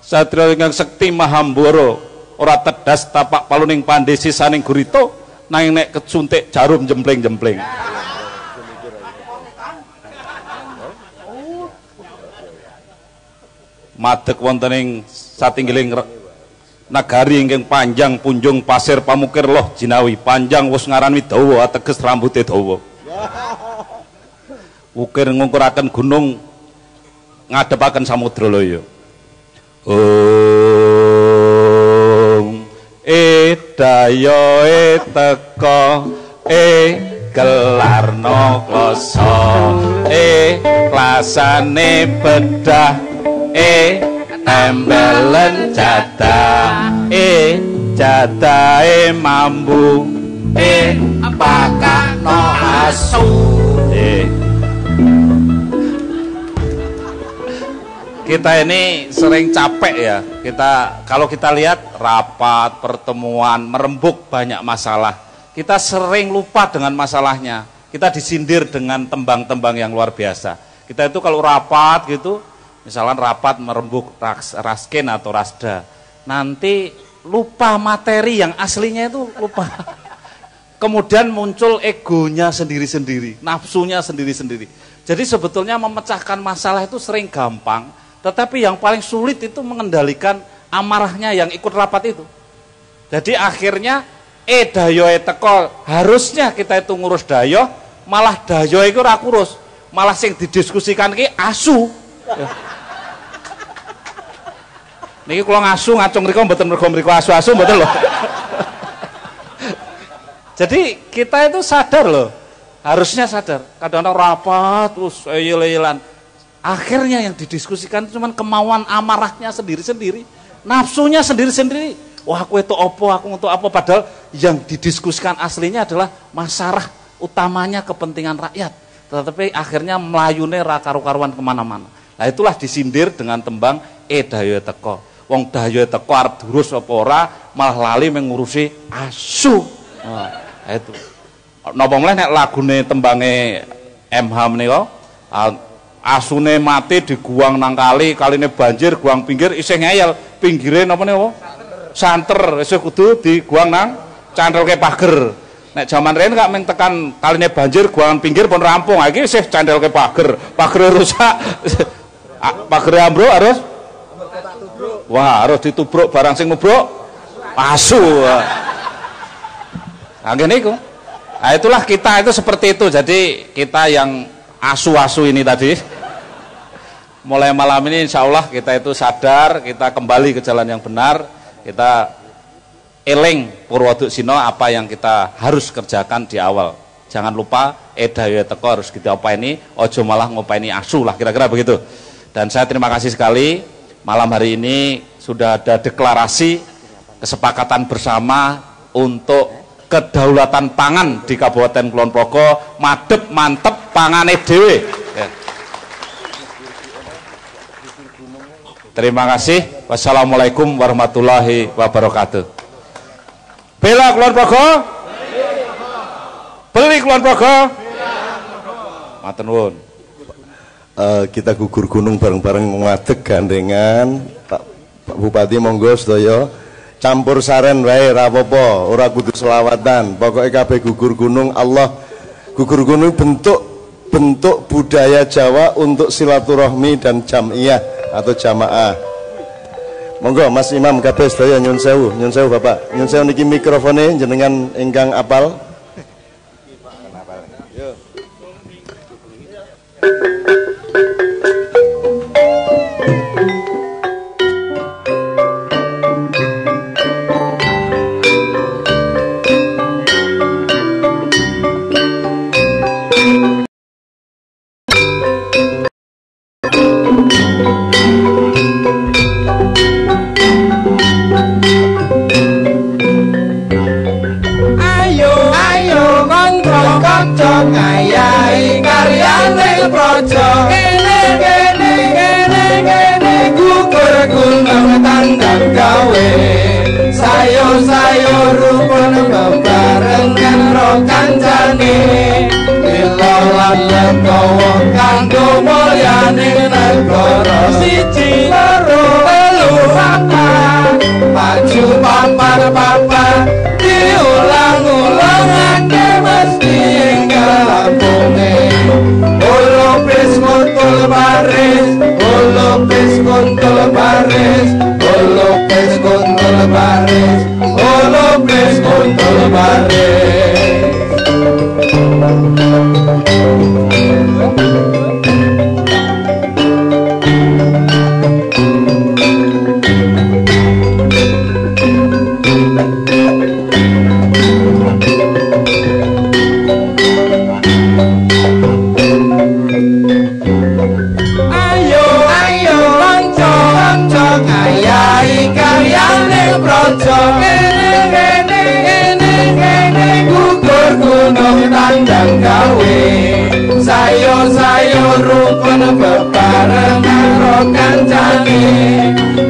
Speaker 3: Satrio ingkang sekti Mahambara, ora tedas tapak paluning pandhe sisaning gurita, nanging nek kecuntik jarum jempleng-jempleng. Madeg wonten ing satinggiling nagari ingkang panjang punjung pasir pamukir loh jinawi, panjang wus ngaran Widawa ateges rambute dawa. Ukir ngungkuraken gunung ngadepaken samudra loya. Om Daya teka gelarno kloso klasane bedah embelen jadah jadahe mambu pakakno asu kita ini sering capek ya. Kalau kita lihat rapat, pertemuan, merembuk banyak masalah. Kita sering lupa dengan masalahnya. Kita disindir dengan tembang-tembang yang luar biasa. Kita itu kalau rapat gitu, misalnya rapat merembuk raskin atau rasda, nanti lupa materi yang aslinya itu lupa. Kemudian muncul egonya sendiri-sendiri, nafsunya sendiri-sendiri. Jadi sebetulnya memecahkan masalah itu sering gampang, tetapi yang paling sulit itu mengendalikan amarahnya yang ikut rapat itu. Jadi akhirnya dayo teko, harusnya kita itu ngurus dayo, malah dayo itu ora kurus, malah sing didiskusikan ki asu. Niki kula ngasu ngacung mriku mboten mergo mriku asu-asu mboten lho. Jadi kita itu sadar loh, harusnya sadar. Kadang-kadang rapat terus eyel-eyelan. Akhirnya yang didiskusikan cuma kemauan amarahnya sendiri-sendiri, nafsunya sendiri-sendiri. Wah, aku itu opo, aku untuk apa? Padahal yang didiskusikan aslinya adalah masalah utamanya kepentingan rakyat. Tetapi akhirnya melayune ra karu-karuan kemana-mana. Nah itulah disindir dengan tembang dayo teko. Wong dayo teko arep durus apa ora, malah lali mengurusi asu. Nah, itu. Napa meneh nek lagune tembange MH menika asune mati diguang nang kali, kaline banjir, guang pinggir isih ngeyel, pinggire napa niku? Santer, isih kudu diguang nang candelke pager. Nek jaman riyen gak mung tekan kaline banjir, guangan pinggir pun rampung. Iki isih candelke pager, pagere rusak. Pagere ambruk harus harus ditubruk barang sing nubruk asu. Nah niku. Nah itulah kita itu seperti itu. Jadi kita yang asu-asu ini tadi, mulai malam ini insya Allah kita itu sadar, kita kembali ke jalan yang benar, kita eling Purwoduksina apa yang kita harus kerjakan di awal. Jangan lupa dayo teko harus kita openi, ojo malah ngopeni asu lah, kira-kira begitu. Dan saya terima kasih sekali malam hari ini sudah ada deklarasi kesepakatan bersama untuk kedaulatan pangan di Kabupaten Kulon Progo, madep mantep pangane dhewe. Ya. Terima kasih. Wassalamualaikum warahmatullahi wabarakatuh. Bela Kulon Progo. Beli Kulon Progo. Matur nuwun.
Speaker 2: Kita gugur gunung bareng-bareng ngadeg gandengan. Pak Bupati monggo sedaya campur saren wae ra apa-apa, ora kudu selawatan. Pokoke kabeh gugur gunung Allah. Gugur gunung bentuk budaya Jawa untuk silaturahmi dan jamiyah atau jamaah. Monggo Mas Imam kabeh sedaya nyun sewu Bapak. Nyun sewu niki mikrofone jenengan ingkang apal.
Speaker 20: Sayur-sayur rukun bebarengan roh kancane Ilawan legowo kanggo mulyane negara siji loro telu papat maju papat diulang-ulangake mesti enggal lampune ulupis kuntul baris ulupis kuntul baris ulupis kuntul baris ulupis kuntul baris gugur gunung tandang gawe sayur-sayur rukun bebarengan ro kancane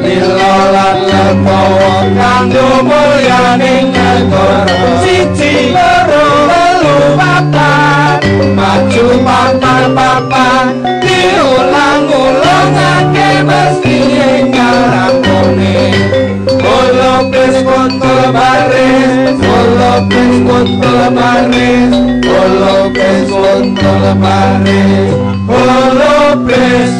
Speaker 20: lilo lan legowo kanggo mulyaning negara siji loro telu papat maju papat diulang-ulangake mesti enggal rampune Olopes kontol baris Olopes kontol baris Olopes kontol baris Olopes